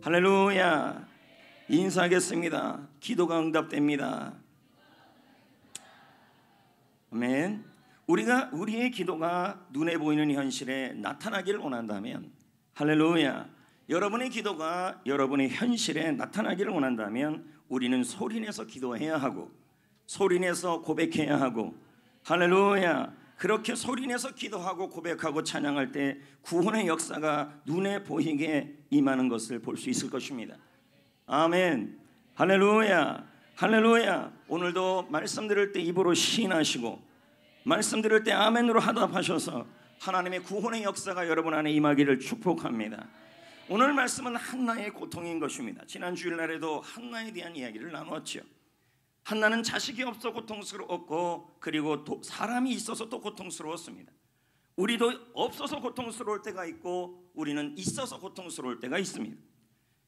할렐루야. 인사하겠습니다. 기도가 응답됩니다. 아멘. 우리의 기도가 눈에 보이는 현실에 나타나기를 원한다면, 할렐루야, 여러분의 기도가 여러분의 현실에 나타나기를 원한다면 우리는 소리내서 기도해야 하고 소리내서 고백해야 하고, 할렐루야, 그렇게 소리내서 기도하고 고백하고 찬양할 때 구원의 역사가 눈에 보이게 임하는 것을 볼 수 있을 것입니다. 아멘. 할렐루야. 할렐루야. 오늘도 말씀 들을 때 입으로 시인하시고 말씀 들을 때 아멘으로 화답하셔서 하나님의 구원의 역사가 여러분 안에 임하기를 축복합니다. 오늘 말씀은 한나의 고통인 것입니다. 지난 주일날에도 한나에 대한 이야기를 나누었죠. 한나는 자식이 없어 고통스러웠고, 그리고 사람이 있어서 또 고통스러웠습니다. 우리도 없어서 고통스러울 때가 있고 우리는 있어서 고통스러울 때가 있습니다.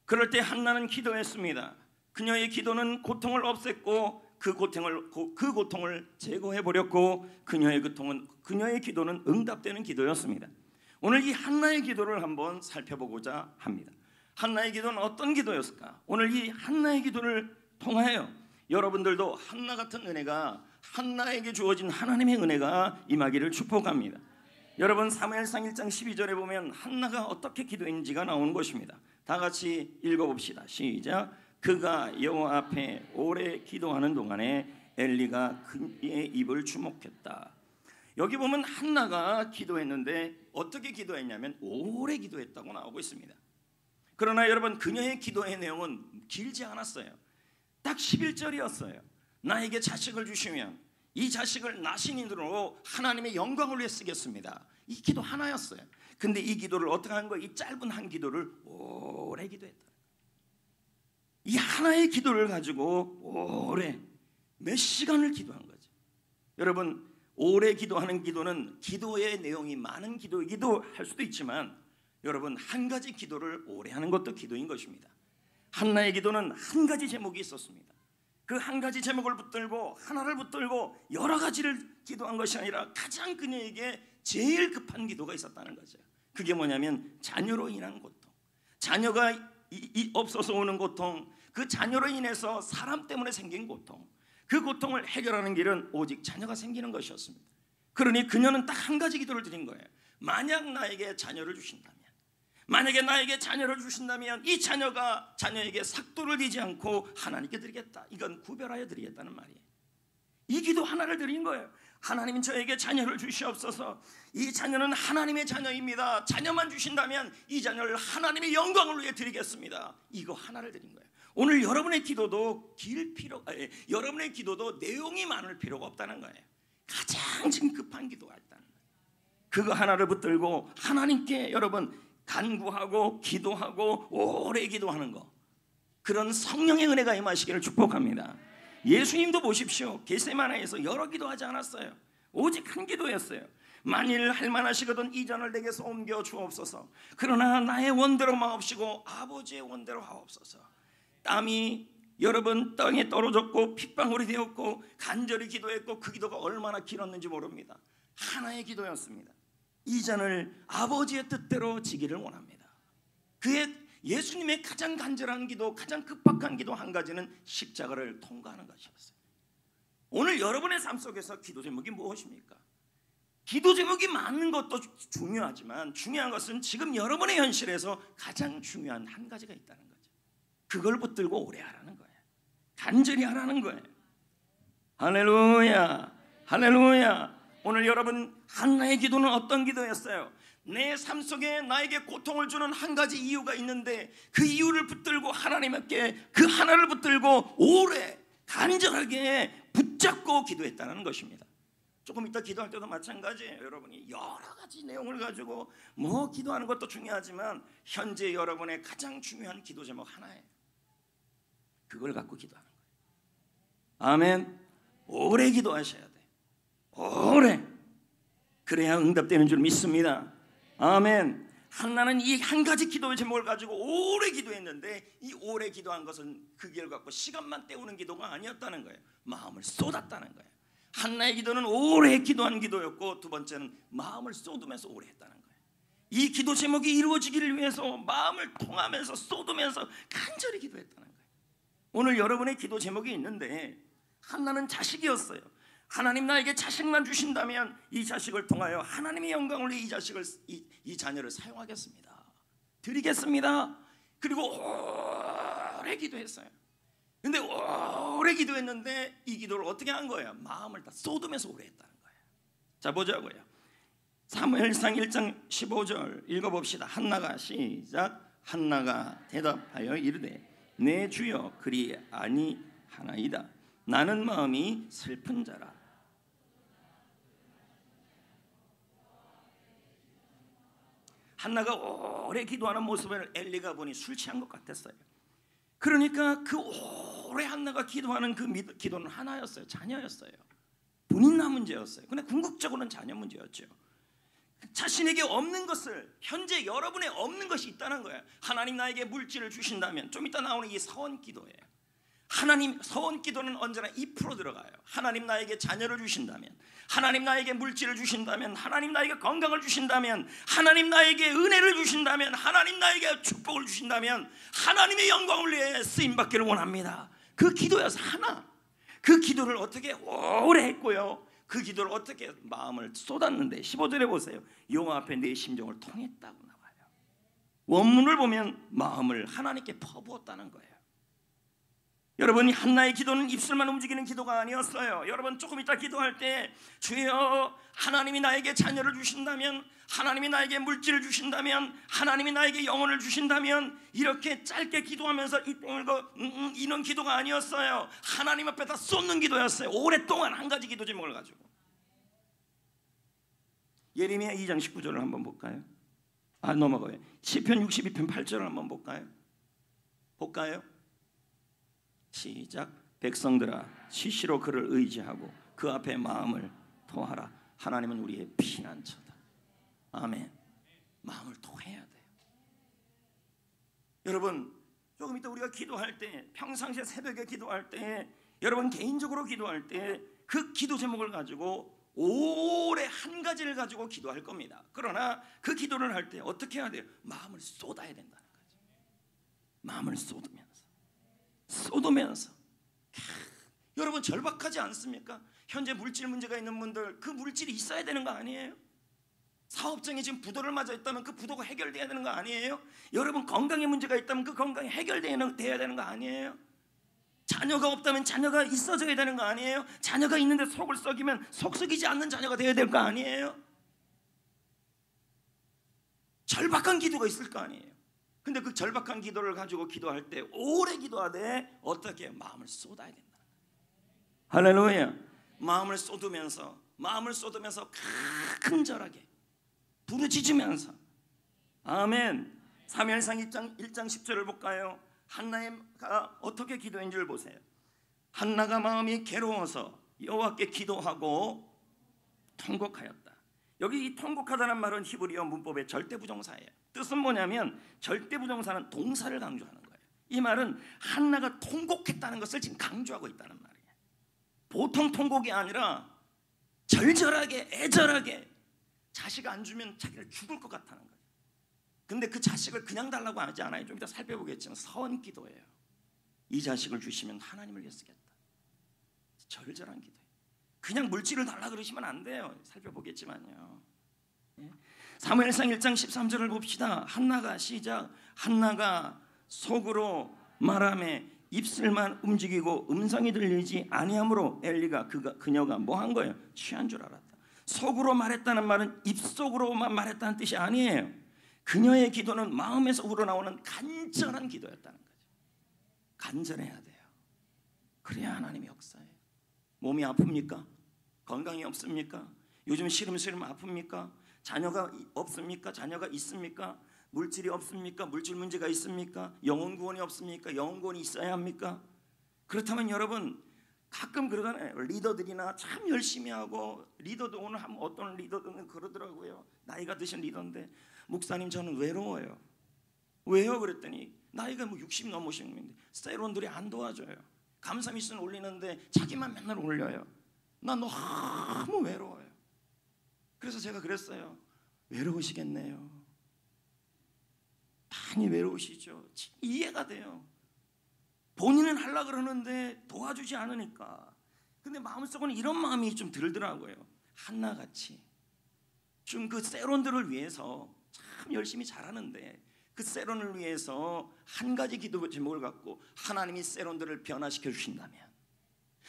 그럴 때 한나는 기도했습니다. 그녀의 기도는 고통을 없앴고 그 고통을 제거해 버렸고, 그녀의 기도는 응답되는 기도였습니다. 오늘 이 한나의 기도를 한번 살펴보고자 합니다. 한나의 기도는 어떤 기도였을까? 오늘 이 한나의 기도를 통하여 여러분들도 한나 같은 은혜가, 한나에게 주어진 하나님의 은혜가 임하기를 축복합니다. 여러분, 사무엘상 1장 12절에 보면 한나가 어떻게 기도했는지가 나오는 것입니다. 다 같이 읽어봅시다. 시작. 그가 여호와 앞에 오래 기도하는 동안에 엘리가 그의 입을 주목했다. 여기 보면 한나가 기도했는데 어떻게 기도했냐면 오래 기도했다고 나오고 있습니다. 그러나 여러분, 그녀의 기도의 내용은 길지 않았어요. 딱 11절이었어요. 나에게 자식을 주시면 이 자식을 나신인으로 하나님의 영광을 위해 쓰겠습니다. 이 기도 하나였어요. 근데 이 기도를 어떻게 한 거예요? 이 짧은 한 기도를 오래 기도했다. 이 하나의 기도를 가지고 오래 몇 시간을 기도한 거죠. 여러분, 오래 기도하는 기도는 기도의 내용이 많은 기도이기도 할 수도 있지만, 여러분, 한 가지 기도를 오래 하는 것도 기도인 것입니다. 한나의 기도는 한 가지 제목이 있었습니다. 그 한 가지 제목을 붙들고 하나를 붙들고 여러 가지를 기도한 것이 아니라 가장 그녀에게 제일 급한 기도가 있었다는 거죠. 그게 뭐냐면 자녀로 인한 고통, 자녀가 없어서 오는 고통, 그 자녀로 인해서 사람 때문에 생긴 고통, 그 고통을 해결하는 길은 오직 자녀가 생기는 것이었습니다. 그러니 그녀는 딱 한 가지 기도를 드린 거예요. 만약 나에게 자녀를 주신다면, 만약에 나에게 자녀를 주신다면 이 자녀에게 삭도를 지지 않고 하나님께 드리겠다. 이건 구별하여 드리겠다는 말이에요. 이 기도 하나를 드린 거예요. 하나님, 저에게 자녀를 주시옵소서. 이 자녀는 하나님의 자녀입니다. 자녀만 주신다면 이 자녀를 하나님의 영광을 위해 드리겠습니다. 이거 하나를 드린 거예요. 오늘 여러분의 기도도 여러분의 기도도 내용이 많을 필요가 없다는 거예요. 가장 지금 급한 기도가 있다는 거예요. 그거 하나를 붙들고 하나님께 여러분 간구하고 기도하고 오래 기도하는 거, 그런 성령의 은혜가 임하시기를 축복합니다. 예수님도 보십시오. 겟세마네에서 여러 기도하지 않았어요. 오직 한 기도였어요. 만일 할만하시거든 이 잔을 내게서 옮겨 주옵소서. 그러나 나의 원대로 마옵시고 아버지의 원대로 하옵소서. 땀이 여러분 땅에 떨어졌고 핏방울이 되었고 간절히 기도했고 그 기도가 얼마나 길었는지 모릅니다. 하나의 기도였습니다. 이 잔을 아버지의 뜻대로 지기를 원합니다. 그의 예수님의 가장 간절한 기도, 가장 급박한 기도 한 가지는 십자가를 통과하는 것이었어요. 오늘 여러분의 삶 속에서 기도 제목이 무엇입니까? 기도 제목이 많은 것도 중요하지만 중요한 것은 지금 여러분의 현실에서 가장 중요한 한 가지가 있다는 거죠. 그걸 붙들고 오래 하라는 거예요. 간절히 하라는 거예요. 할렐루야, 할렐루야. 오늘 여러분, 한나의 기도는 어떤 기도였어요? 내 삶 속에 나에게 고통을 주는 한 가지 이유가 있는데 그 이유를 붙들고 하나님께 그 하나를 붙들고 오래 간절하게 붙잡고 기도했다는 것입니다. 조금 이따 기도할 때도 마찬가지예요. 여러분이 여러 가지 내용을 가지고 기도하는 것도 중요하지만 현재 여러분의 가장 중요한 기도 제목 하나예요. 그걸 갖고 기도하는 거예요. 아멘. 오래 기도하셔야 돼요. 오래. 그래야 응답되는 줄 믿습니다. 아멘. 한나는 이 한 가지 기도의 제목을 가지고 오래 기도했는데 이 오래 기도한 것은 그 길을 갖고 시간만 때우는 기도가 아니었다는 거예요. 마음을 쏟았다는 거예요. 한나의 기도는 오래 기도한 기도였고, 두 번째는 마음을 쏟으면서 오래 했다는 거예요. 이 기도 제목이 이루어지기를 위해서 마음을 통하면서 쏟으면서 간절히 기도했다는 거예요. 오늘 여러분의 기도 제목이 있는데 한나는 자식이었어요. 하나님 나에게 자식만 주신다면 이 자식을 통하여 하나님의 영광을 위해 이 자녀를 사용하겠습니다. 드리겠습니다. 그리고 오래 기도했어요. 근데 오래 기도했는데 이 기도를 어떻게 한 거예요? 마음을 다 쏟으면서 오래 했다는 거예요. 자, 보자고요. 사무엘상 1장 15절 읽어봅시다. 한나가 시작. 한나가 대답하여 이르되 내 주여 그리 아니하나이다. 나는 마음이 슬픈 자라. 한나가 오래 기도하는 모습을 엘리가 보니 술 취한 것 같았어요. 그러니까 그 오래 한나가 기도하는 그 기도는 하나였어요. 자녀였어요. 본인나 문제였어요. 근데 궁극적으로는 자녀 문제였죠. 자신에게 없는 것을, 현재 여러분의 없는 것이 있다는 거예요. 하나님 나에게 물질을 주신다면, 좀 이따 나오는 이 서원 기도예요. 하나님, 서원 기도는 언제나 2% 들어가요. 하나님 나에게 자녀를 주신다면, 하나님 나에게 물질을 주신다면, 하나님 나에게 건강을 주신다면, 하나님 나에게 은혜를 주신다면, 하나님 나에게 축복을 주신다면 하나님의 영광을 위해 쓰임받기를 원합니다. 그 기도여서 하나. 그 기도를 어떻게 오래 했고요, 그 기도를 어떻게 마음을 쏟았는데 15절에 보세요. 여호와 앞에 내 심정을 통했다고 나와요. 원문을 보면 마음을 하나님께 퍼부었다는 거예요. 여러분, 한나의 기도는 입술만 움직이는 기도가 아니었어요. 여러분, 조금 이따 기도할 때 주여 하나님이 나에게 자녀를 주신다면, 하나님이 나에게 물질을 주신다면, 하나님이 나에게 영혼을 주신다면, 이렇게 짧게 기도하면서 이런 기도가 아니었어요. 하나님 앞에다 쏟는 기도였어요. 오랫동안 한 가지 기도 제목을 가지고. 예레미야 2장 19절을 한번 볼까요? 넘어가요. 시편 62편 8절을 한번 볼까요? 시작. 백성들아 시시로 그를 의지하고 그 앞에 마음을 토하라. 하나님은 우리의 피난처다. 아멘. 마음을 토해야 돼요. 여러분, 조금 이따 우리가 기도할 때, 평상시에 새벽에 기도할 때, 여러분 개인적으로 기도할 때 그 기도 제목을 가지고 오래 한 가지를 가지고 기도할 겁니다. 그러나 그 기도를 할 때 어떻게 해야 돼요? 마음을 쏟아야 된다는 거죠. 마음을 쏟으면서 여러분, 절박하지 않습니까? 현재 물질 문제가 있는 분들, 그 물질이 있어야 되는 거 아니에요? 사업장에 지금 부도를 맞아 있다면 그 부도가 해결돼야 되는 거 아니에요? 여러분, 건강에 문제가 있다면 그 건강이 해결돼야 되는 거 아니에요? 자녀가 없다면 자녀가 있어져야 되는 거 아니에요? 자녀가 있는데 속을 썩이면 속 썩이지 않는 자녀가 되어야 될 거 아니에요? 절박한 기도가 있을 거 아니에요? 근데 그 절박한 기도를 가지고 기도할 때 오래 기도하되 어떻게 마음을 쏟아야 된다. 할렐루야. 마음을 쏟으면서 간절하게 부르짖으면서. 아멘. 사무엘상 1장 10절을 볼까요? 한나가 어떻게 기도한 줄 보세요. 한나가 마음이 괴로워서 여호와께 기도하고 통곡하였다. 여기 이 통곡하다는 말은 히브리어 문법의 절대부정사예요. 뜻은 뭐냐면 절대부정사는 동사를 강조하는 거예요. 이 말은 한나가 통곡했다는 것을 지금 강조하고 있다는 말이에요. 보통 통곡이 아니라 절절하게, 애절하게, 자식 안 주면 자기를 죽을 것 같다는 거예요. 근데 그 자식을 그냥 달라고 하지 않아요. 좀 이따 살펴보겠지만 서원 기도예요. 이 자식을 주시면 하나님을 위해 쓰겠다. 절절한 기도예요. 그냥 물질을 달라 그러시면 안 돼요. 살펴보겠지만요. 사무엘상 1장 13절을 봅시다. 한나가 시작. 한나가 속으로 말하며 입술만 움직이고 음성이 들리지 아니하므로 엘리가 그녀가 뭐 한 거예요? 취한 줄 알았다. 속으로 말했다는 말은 입속으로만 말했다는 뜻이 아니에요. 그녀의 기도는 마음에서 우러나오는 간절한 기도였다는 거죠. 간절해야 돼요. 그래야 하나님의 역사예요. 몸이 아픕니까? 건강이 없습니까? 요즘 시름시름 아픕니까? 자녀가 없습니까? 자녀가 있습니까? 물질이 없습니까? 물질 문제가 있습니까? 영혼 구원이 없습니까? 영혼 구원이 있어야 합니까? 그렇다면 여러분, 가끔 그러잖아요. 리더들이나 참 열심히 하고, 리더도 오늘 어떤 리더들은 그러더라고요. 나이가 드신 리더인데, 목사님 저는 외로워요. 왜요? 그랬더니 나이가 60 넘으신 분인데 세론들이 안 도와줘요. 감사 미션 올리는데 자기만 맨날 올려요. 나 너무 외로워요. 그래서 제가 그랬어요. 외로우시겠네요. 많이 외로우시죠. 이해가 돼요. 본인은 하려고 그러는데 도와주지 않으니까. 근데 마음속은 이런 마음이 좀 들더라고요. 한나같이 좀 그 세론들을 위해서 참 열심히 잘하는데 그 세론을 위해서 한 가지 기도 제목을 갖고 하나님이 세론들을 변화시켜 주신다면,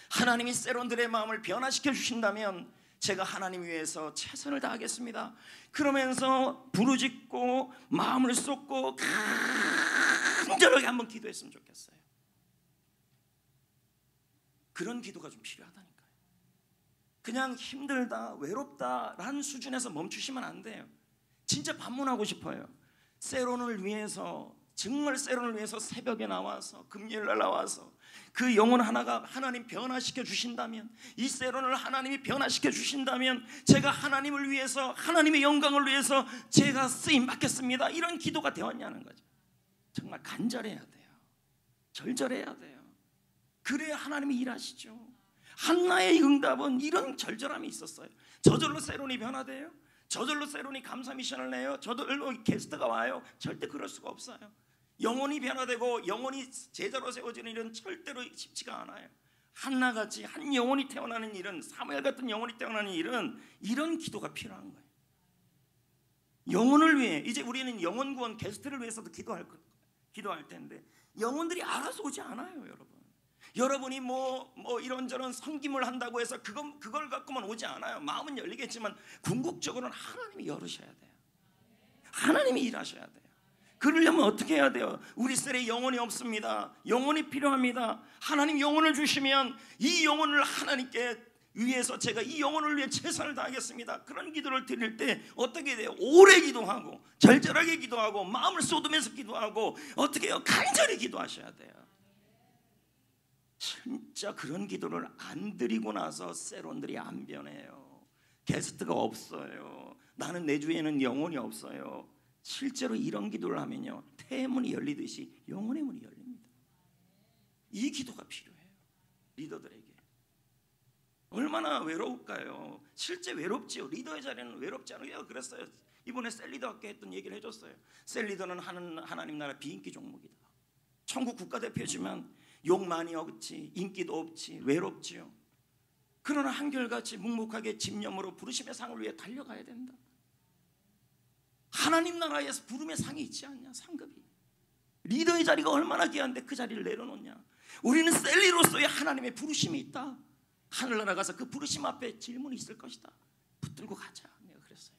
하나님이 세론들의 마음을 변화시켜 주신다면 제가 하나님 위해서 최선을 다하겠습니다. 그러면서 부르짖고 마음을 쏟고 간절하게 한번 기도했으면 좋겠어요. 그런 기도가 좀 필요하다니까요. 그냥 힘들다 외롭다라는 수준에서 멈추시면 안 돼요. 진짜 반문하고 싶어요. 세론을 위해서, 정말 세론을 위해서 새벽에 나와서 금요일날 나와서 그 영혼 하나가 하나님 변화시켜 주신다면, 이 세론을 하나님이 변화시켜 주신다면 제가 하나님을 위해서, 하나님의 영광을 위해서 제가 쓰임 받겠습니다. 이런 기도가 되었냐는 거죠. 정말 간절해야 돼요. 절절해야 돼요. 그래야 하나님이 일하시죠. 한나의 응답은 이런 절절함이 있었어요. 저절로 세론이 변화돼요? 저절로 세론이 감사 미션을 내요? 저절로 게스트가 와요? 절대 그럴 수가 없어요. 영혼이 변화되고 영혼이 제자로 세워지는 일은 절대로 쉽지가 않아요. 한나같이 한 영혼이 태어나는 일은, 사무엘 같은 영혼이 태어나는 일은 이런 기도가 필요한 거예요. 영혼을 위해, 이제 우리는 영혼 구원 게스트를 위해서도 기도할 텐데 영혼들이 알아서 오지 않아요. 여러분이 뭐 이런저런 섬김을 한다고 해서 그걸 갖고만 오지 않아요. 마음은 열리겠지만 궁극적으로는 하나님이 열으셔야 돼요. 하나님이 일하셔야 돼요. 그러려면 어떻게 해야 돼요? 우리 셀에 영혼이 없습니다. 영혼이 필요합니다. 하나님 영혼을 주시면 이 영혼을 하나님께 위해서 제가 이 영혼을 위해 최선을 다하겠습니다. 그런 기도를 드릴 때 어떻게 돼요? 오래 기도하고 절절하게 기도하고 마음을 쏟으면서 기도하고 어떻게 해요? 간절히 기도하셔야 돼요. 진짜 그런 기도를 안 드리고 나서 세론들이 안 변해요. 게스트가 없어요. 나는 내 주위에는 영혼이 없어요. 실제로 이런 기도를 하면요, 태문이 열리듯이 영혼의 문이 열립니다. 이 기도가 필요해요. 리더들에게 얼마나 외로울까요? 실제 외롭지요. 리더의 자리는 외롭지 않아요. 그랬어요. 이번에 셀리더학교 했던 얘기를 해줬어요. 셀리더는 하나님 나라 비인기 종목이다. 천국 국가대표지만 욕 많이 얻지, 인기도 없지, 외롭지요. 그러나 한결같이 묵묵하게 집념으로 부르심의 상을 위해 달려가야 된다. 하나님 나라에서 부름의 상이 있지 않냐? 상급이. 리더의 자리가 얼마나 귀한데 그 자리를 내려놓냐? 우리는 셀리로서의 하나님의 부르심이 있다. 하늘나라 가서 그 부르심 앞에 질문이 있을 것이다. 붙들고 가자. 내가 그랬어요.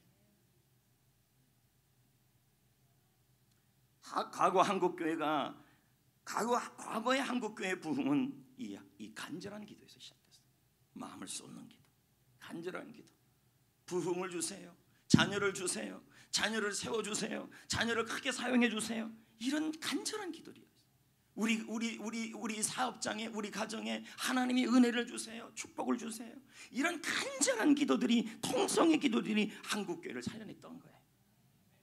과거의 한국교회의 부흥은 이 간절한 기도에서 시작됐어요. 마음을 쏟는 기도, 간절한 기도. 부흥을 주세요. 자녀를 주세요. 자녀를 세워주세요. 자녀를 크게 사용해 주세요. 이런 간절한 기도들이에요. 우리 사업장에, 우리 가정에 하나님이 은혜를 주세요. 축복을 주세요. 이런 간절한 기도들이, 통성의 기도들이 한국교회를 살려냈던 거예요.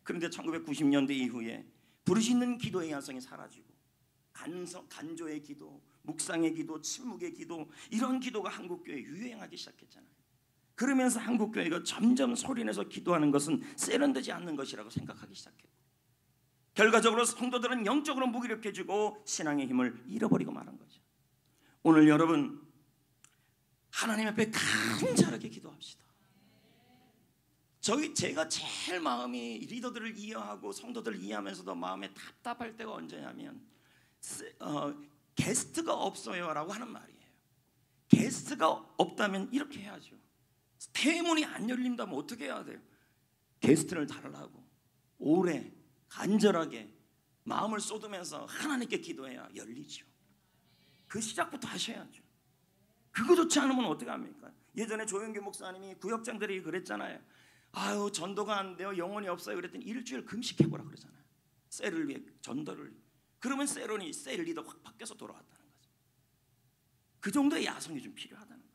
그런데 1990년대 이후에 부르짖는 기도의 야성이 사라지고 간조의 기도, 묵상의 기도, 침묵의 기도, 이런 기도가 한국교회에 유행하기 시작했잖아요. 그러면서 한국교회가 점점 소리내서 기도하는 것은 세련되지 않는 것이라고 생각하기 시작했고, 결과적으로 성도들은 영적으로 무기력해지고 신앙의 힘을 잃어버리고 말한 거죠. 오늘 여러분, 하나님 앞에 간절하게 기도합시다. 제가 제일 마음이 리더들을 이해하고 성도들을 이해하면서도 마음에 답답할 때가 언제냐면 게스트가 없어요 라고 하는 말이에요. 게스트가 없다면 이렇게 해야죠. 대문이 안 열린다면 어떻게 해야 돼요? 게스트를 달라고 오래 간절하게 마음을 쏟으면서 하나님께 기도해야 열리죠. 그 시작부터 하셔야죠. 그거조차 않으면 어떻게 합니까? 예전에 조영규 목사님이 구역장들이 그랬잖아요. 아유, 전도가 안 돼요, 영혼이 없어요. 그랬더니 일주일 금식해보라 그러잖아요. 셀을 위해, 전도를. 그러면 셀 리더 확 바뀌어서 돌아왔다는 거죠. 그 정도의 야성이 좀 필요하다는 거예요.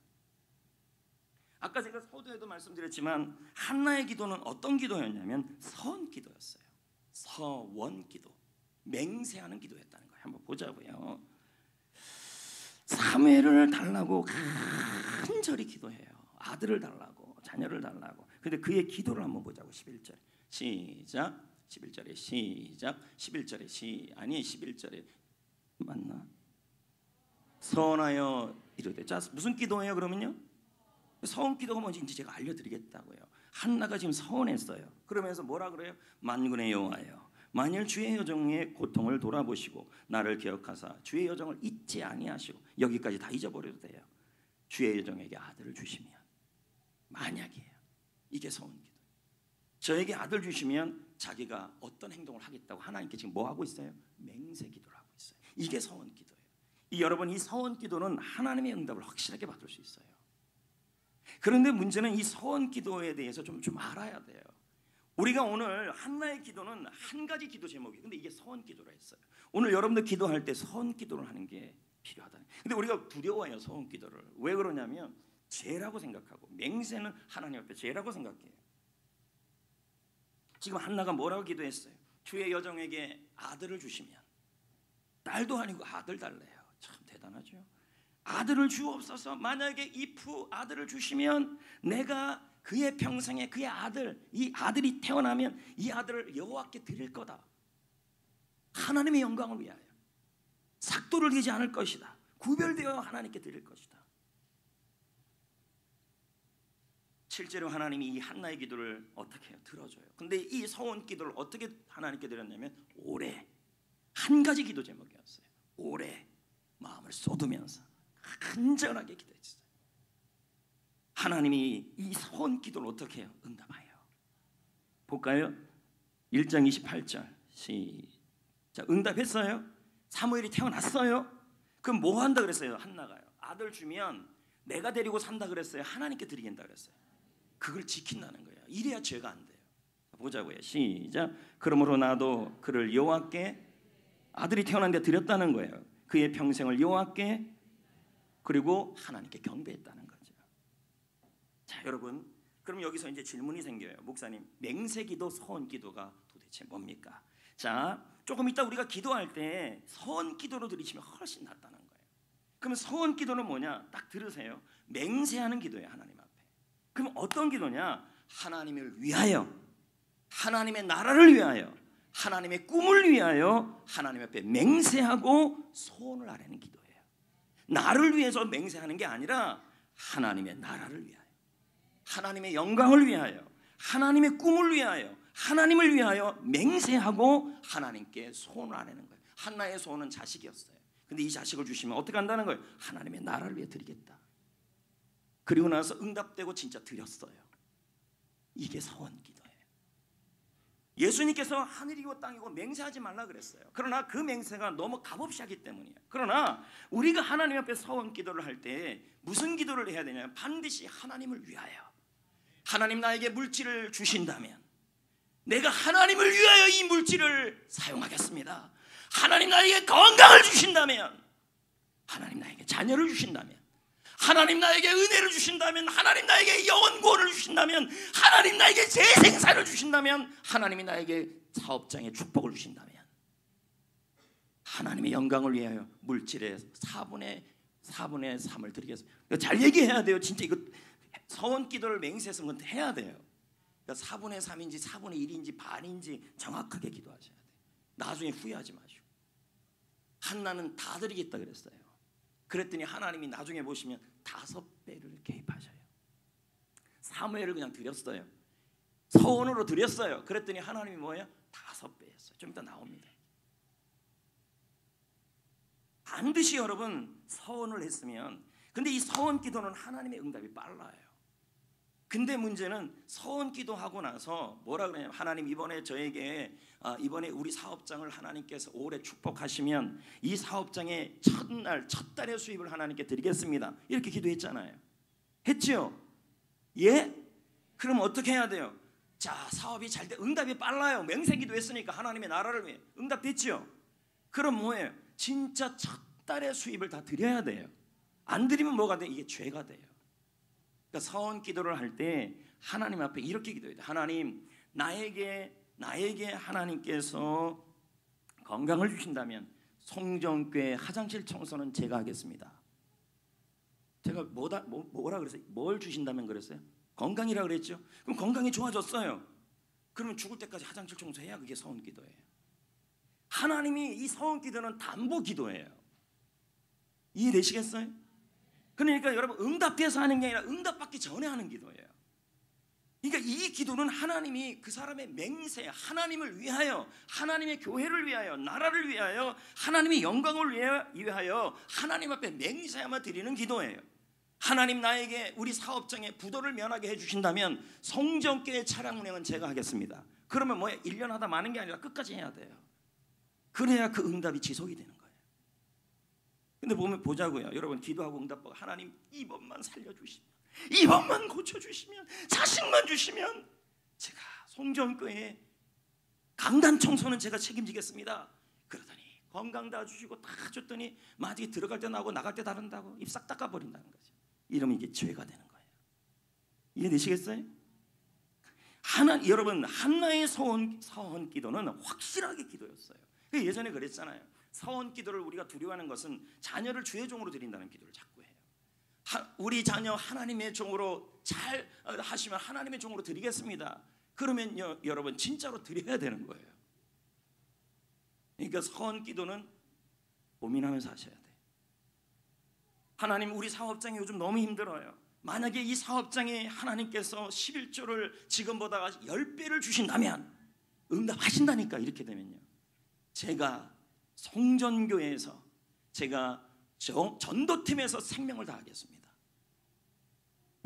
아까 제가 서두에도 말씀드렸지만 한나의 기도는 어떤 기도였냐면 서원 기도였어요. 서원 기도, 맹세하는 기도였다는 거예요. 한번 보자고요. 사무엘을 달라고 간절히 기도해요. 아들을 달라고, 자녀를 달라고. 근데 그의 기도를 한번 보자고. 11절 시작. 11절에 시작. 11절에 아니 11절에 맞나? 서원하여 이르되. 자, 무슨 기도예요 그러면요? 서원 기도가 뭔지 제가 알려드리겠다고요. 한나가 지금 서원했어요. 그러면서 뭐라 그래요? 만군의 여호와여, 만일 주의 여종의 고통을 돌아보시고 나를 기억하사 주의 여종을 잊지 아니하시고, 여기까지 다 잊어버려도 돼요. 주의 여종에게 아들을 주시면, 만약이에요. 이게 서원 기도. 저에게 아들 주시면 자기가 어떤 행동을 하겠다고 하나님께 지금 뭐 하고 있어요? 맹세 기도를 하고 있어요. 이게 서원 기도예요. 여러분, 이 서원 기도는 하나님의 응답을 확실하게 받을 수 있어요. 그런데 문제는 이 서원 기도에 대해서 좀 알아야 돼요. 우리가 오늘 한나의 기도는 한 가지 기도 제목이에요. 근데 이게 서원 기도라 했어요. 오늘 여러분들 기도할 때 서원 기도를 하는 게 필요하다. 근데 우리가 두려워해요, 서원 기도를. 왜 그러냐면 죄라고 생각하고, 맹세는 하나님 앞에 죄라고 생각해요. 지금 한나가 뭐라고 기도했어요? 주의 여종에게 아들을 주시면, 딸도 아니고 아들 달래요. 참 대단하죠. 아들을 주옵소서. 만약에 if 아들을 주시면 내가 그의 평생에 그의 아들, 이 아들이 태어나면 이 아들을 여호와께 드릴 거다. 하나님의 영광을 위하여. 삭도를 되지 않을 것이다. 구별되어 하나님께 드릴 것이다. 실제로 하나님이 이 한나의 기도를 어떻게 해요? 들어줘요. 근데 이 서원 기도를 어떻게 하나님께 드렸냐면 오래, 한 가지 기도 제목이었어요. 오래 마음을 쏟으면서 간절하게 기도했어요. 하나님이 이 서원 기도를 어떻게 해요? 응답하여. 볼까요? 1장 28절 시작. 응답했어요. 사무엘이 태어났어요. 그럼 뭐 한다 그랬어요? 한나가요. 아들 주면 내가 데리고 산다 그랬어요? 하나님께 드리겠다 그랬어요? 그걸 지킨다는 거예요. 이래야 죄가 안 돼요. 보자고요. 시작. 그러므로 나도 그를 여호와께, 아들이 태어났는데 드렸다는 거예요. 그의 평생을 여호와께, 그리고 하나님께 경배했다는 거죠. 자, 여러분, 그럼 여기서 이제 질문이 생겨요. 목사님, 맹세기도 서원기도가 도대체 뭡니까? 자, 조금 이따 우리가 기도할 때 서원기도로 드리시면 훨씬 낫다는 거예요. 그러면 서원기도는 뭐냐? 딱 들으세요. 맹세하는 기도예요, 하나님 앞에. 그럼 어떤 기도냐? 하나님을 위하여, 하나님의 나라를 위하여, 하나님의 꿈을 위하여 하나님 앞에 맹세하고 소원을 아뢰는 기도예요. 나를 위해서 맹세하는 게 아니라 하나님의 나라를 위하여, 하나님의 영광을 위하여, 하나님의 꿈을 위하여, 하나님을 위하여 맹세하고 하나님께 소원을 아뢰는 거예요. 한나의 소원은 자식이었어요. 근데 이 자식을 주시면 어떻게 한다는 거예요? 하나님의 나라를 위해 드리겠다. 그리고 나서 응답되고 진짜 드렸어요. 이게 서원 기도예요. 예수님께서 하늘이고 땅이고 맹세하지 말라 그랬어요. 그러나 그 맹세가 너무 값없이 하기 때문이에요. 그러나 우리가 하나님 앞에 서원 기도를 할 때 무슨 기도를 해야 되냐면 반드시 하나님을 위하여. 하나님 나에게 물질을 주신다면 내가 하나님을 위하여 이 물질을 사용하겠습니다. 하나님 나에게 건강을 주신다면, 하나님 나에게 자녀를 주신다면, 하나님 나에게 은혜를 주신다면, 하나님 나에게 영원 구원을 주신다면, 하나님 나에게 재생산을 주신다면, 하나님이 나에게 사업장에 축복을 주신다면, 하나님의 영광을 위하여 물질의 4분의 3을 드리겠습니다. 잘 얘기해야 돼요. 진짜 이거 서원 기도를 맹세해서 해야 돼요. 그러니까 4분의 3인지 4분의 1인지 반인지 정확하게 기도하셔야 돼요. 나중에 후회하지 마시고. 한나는 다 드리겠다 그랬어요. 그랬더니 하나님이 나중에 보시면 5배를 개입하셔요. 사무엘을 그냥 드렸어요. 서원으로 드렸어요. 그랬더니 하나님이 뭐예요? 5배였어요. 좀 이따 나옵니다. 반드시 여러분 서원을 했으면, 근데 이 서원 기도는 하나님의 응답이 빨라요. 근데 문제는 서원 기도하고 나서 뭐라 그러냐면, 하나님 이번에 저에게 이번에 우리 사업장을 하나님께서 올해 축복하시면 이 사업장의 첫 달의 수입을 하나님께 드리겠습니다. 이렇게 기도했잖아요. 했죠? 예? 그럼 어떻게 해야 돼요? 자, 사업이 잘 돼. 응답이 빨라요. 맹세 기도했으니까 하나님의 나라를 위해 응답됐죠? 그럼 뭐예요? 진짜 첫 달의 수입을 다 드려야 돼요. 안 드리면 뭐가 돼? 이게 죄가 돼요. 그러니까 서원 기도를 할 때 하나님 앞에 이렇게 기도해야 돼. 하나님, 나에게 하나님께서 건강을 주신다면 송정교회 화장실 청소는 제가 하겠습니다. 제가 뭐라 그랬어요? 뭘 주신다면 그랬어요? 건강이라 그랬죠. 그럼 건강이 좋아졌어요. 그러면 죽을 때까지 화장실 청소해야 그게 서원 기도예요. 하나님이 이 서원 기도는 담보 기도예요. 이해되시겠어요? 그러니까 여러분 응답돼서 하는 게 아니라 응답받기 전에 하는 기도예요. 그러니까 이 기도는 하나님이 그 사람의 맹세, 하나님을 위하여, 하나님의 교회를 위하여, 나라를 위하여, 하나님의 영광을 위하여 하나님 앞에 맹세하며 드리는 기도예요. 하나님 나에게 우리 사업장에 부도를 면하게 해주신다면 성전교회 차량 운행은 제가 하겠습니다. 그러면 뭐야 1년 하다 마는 게 아니라 끝까지 해야 돼요. 그래야 그 응답이 지속이 되는 거예요. 근데 보자고요. 여러분 기도하고 응답하고 하나님 이번만 살려주시면, 이번만 고쳐주시면, 자식만 주시면 제가 성전교회 강단 청소는 제가 책임지겠습니다. 그러더니 건강 다 주시고 다 줬더니 마지막에 들어갈 때 나오고 나갈 때 다른다고 입 싹 닦아버린다는 거죠. 이러면 이게 죄가 되는 거예요. 이해되시겠어요? 여러분 한나의 서원 기도는 확실하게 기도였어요. 예전에 그랬잖아요. 서원 기도를 우리가 두려워하는 것은 자녀를 주의 종으로 드린다는 기도를 자꾸 해요. 우리 자녀 하나님의 종으로 잘 하시면 하나님의 종으로 드리겠습니다. 그러면 여러분 진짜로 드려야 되는 거예요. 그러니까 서원 기도는 고민하면서 하셔야 돼요. 하나님 우리 사업장이 요즘 너무 힘들어요. 만약에 이 사업장에 하나님께서 11조를 지금보다 10배를 주신다면 응답하신다니까. 이렇게 되면요 제가 성전교회에서 제가 전도팀에서 생명을 다하겠습니다.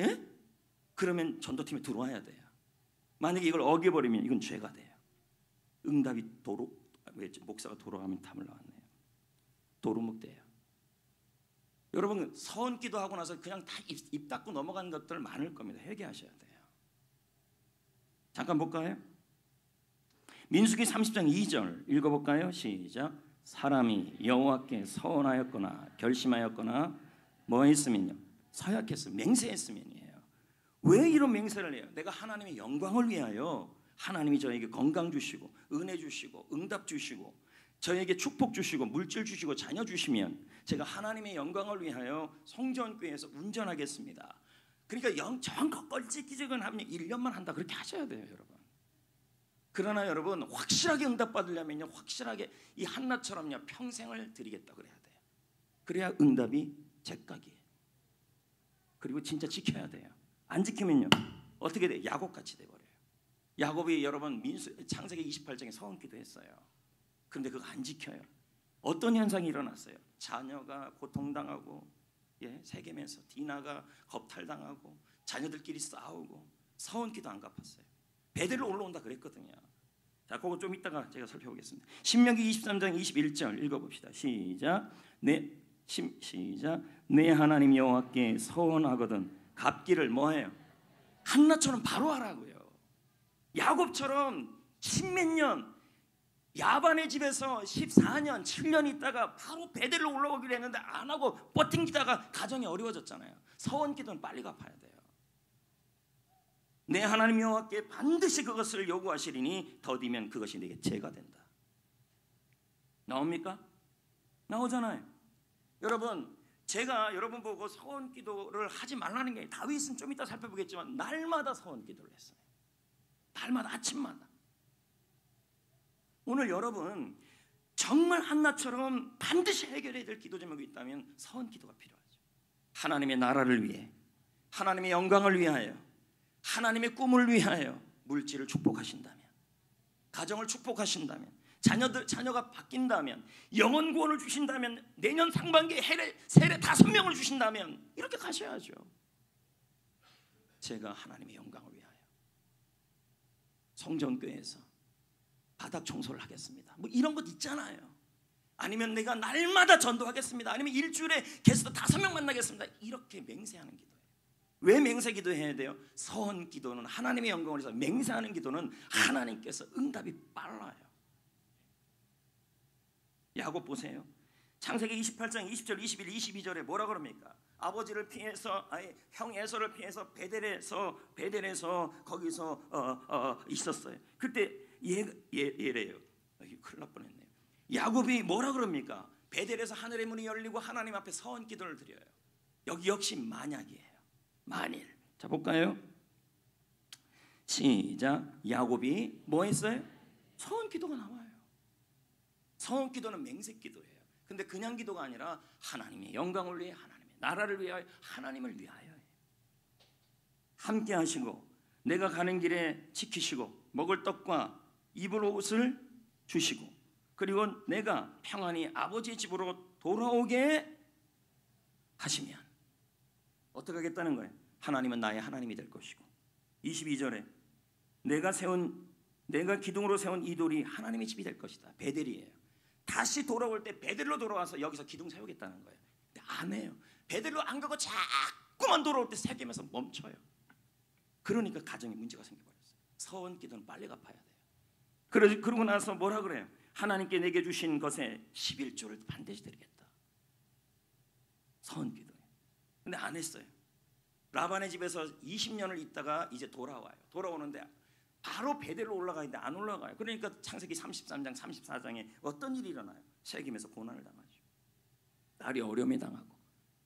예? 그러면 전도팀에 들어와야 돼요. 만약에 이걸 어겨버리면 이건 죄가 돼요. 응답이 목사가 도로하면 탐을 나왔네요. 도루묵대요. 여러분 서원 기도하고 나서 그냥 다 입 닫고 넘어가는 것들 많을 겁니다. 회개하셔야 돼요. 잠깐 볼까요? 민수기 30장 2절 읽어볼까요? 시작. 사람이 여호와께 서원하였거나 결심하였거나 뭐 했으면요? 서약했으면, 맹세했으면이에요. 왜 이런 맹세를 해요? 내가 하나님의 영광을 위하여 하나님이 저에게 건강 주시고 은혜 주시고 응답 주시고 저에게 축복 주시고 물질 주시고 자녀 주시면 제가 하나님의 영광을 위하여 성전교회에서 운전하겠습니다. 그러니까 정확 껄찍기적은 하면 1년만 한다 그렇게 하셔야 돼요, 여러분. 그러나 여러분 확실하게 응답받으려면요 확실하게 이 한나처럼요 평생을 드리겠다 그래야 돼요. 그래야 응답이 제각이에요. 그리고 진짜 지켜야 돼요. 안 지키면요 어떻게 돼요? 야곱같이 돼버려요. 야곱이 여러분 창세기 28장에 서원 기도했어요. 그런데 그거 안 지켜요. 어떤 현상이 일어났어요? 자녀가 고통당하고 세겜에서 디나가 겁탈당하고 자녀들끼리 싸우고 서원 기도 안 갚았어요. 베델로 올라온다 그랬거든요. 자, 그거 좀 이따가 제가 살펴보겠습니다. 신명기 23장 21절 읽어봅시다. 시작. 내 하나님 여호와께 서원하거든 갚기를 뭐해요? 한나처럼 바로 하라고요. 야곱처럼 십몇 년 야반의 집에서 14년 7년 있다가 바로 베델로 올라오기로 했는데 안 하고 버팅기다가 가정이 어려워졌잖아요. 서원 기도는 빨리 갚아야 돼요. 내 하나님 여호와께 반드시 그것을 요구하시리니 더디면 그것이 내게 죄가 된다. 나옵니까? 나오잖아요. 여러분 제가 여러분 보고 서원 기도를 하지 말라는 게 다윗은 좀 이따 살펴보겠지만 날마다 서원 기도를 했어요. 날마다 아침마다. 오늘 여러분 정말 한나처럼 반드시 해결해야 될 기도 제목이 있다면 서원 기도가 필요하죠. 하나님의 나라를 위해, 하나님의 영광을 위하여, 하나님의 꿈을 위하여 물질을 축복하신다면, 가정을 축복하신다면, 자녀가 바뀐다면, 영혼 구원을 주신다면, 내년 상반기에 세례 5명을 주신다면 이렇게 가셔야죠. 제가 하나님의 영광을 위하여 성전교회에서 바닥 청소를 하겠습니다. 뭐 이런 것 있잖아요. 아니면 내가 날마다 전도하겠습니다. 아니면 일주일에 게스트 5명 만나겠습니다. 이렇게 맹세하는 기도예요. 왜 맹세 기도해야 돼요? 서원 기도는 하나님의 영광을 위해서, 맹세하는 기도는 하나님께서 응답이 빨라요. 야곱 보세요. 창세기 28장 20절 21, 22절에 뭐라 그럽니까? 아버지를 피해서 형 에서를 피해서 베델에서 거기서 있었어요. 그때 얘래요. 큰일 날 뻔했네요. 야곱이 뭐라 그럽니까? 베델에서 하늘의 문이 열리고 하나님 앞에 서원 기도를 드려요. 여기 역시 만약이에요. 만일. 자 볼까요? 시작. 야곱이 뭐 했어요? 서원 기도가 나와요. 서원 기도는 맹세 기도예요. 근데 그냥 기도가 아니라 하나님의 영광을 위해, 하나님의 나라를 위하여, 하나님을 위하여 함께 하시고 내가 가는 길에 지키시고 먹을 떡과 입을 옷을 주시고 그리고 내가 평안히 아버지의 집으로 돌아오게 하시면 어떻게 하겠다는 거예요? 하나님은 나의 하나님이 될 것이고 22절에 내가 기둥으로 세운 이 돌이 하나님의 집이 될 것이다. 베델이에요. 다시 돌아올 때 베델로 돌아와서 여기서 기둥 세우겠다는 거예요. 근데 안 해요. 베델로 안 가고 자꾸만 돌아올 때 세겜에서 멈춰요. 그러니까 가정에 문제가 생겨버렸어요. 서원 기도는 빨리 갚아야 돼요. 그러고 나서 뭐라 그래요? 하나님께 내게 주신 것에 11조를 반드시 드리겠다. 서원 기도예요. 근데 안 했어요. 라반의 집에서 20년을 있다가 이제 돌아와요. 돌아오는데 바로 베델로 올라가는데 안 올라가요. 그러니까 창세기 33장 34장에 어떤 일이 일어나요? 세겜에서 고난을 당하죠. 딸이 어려움에 당하고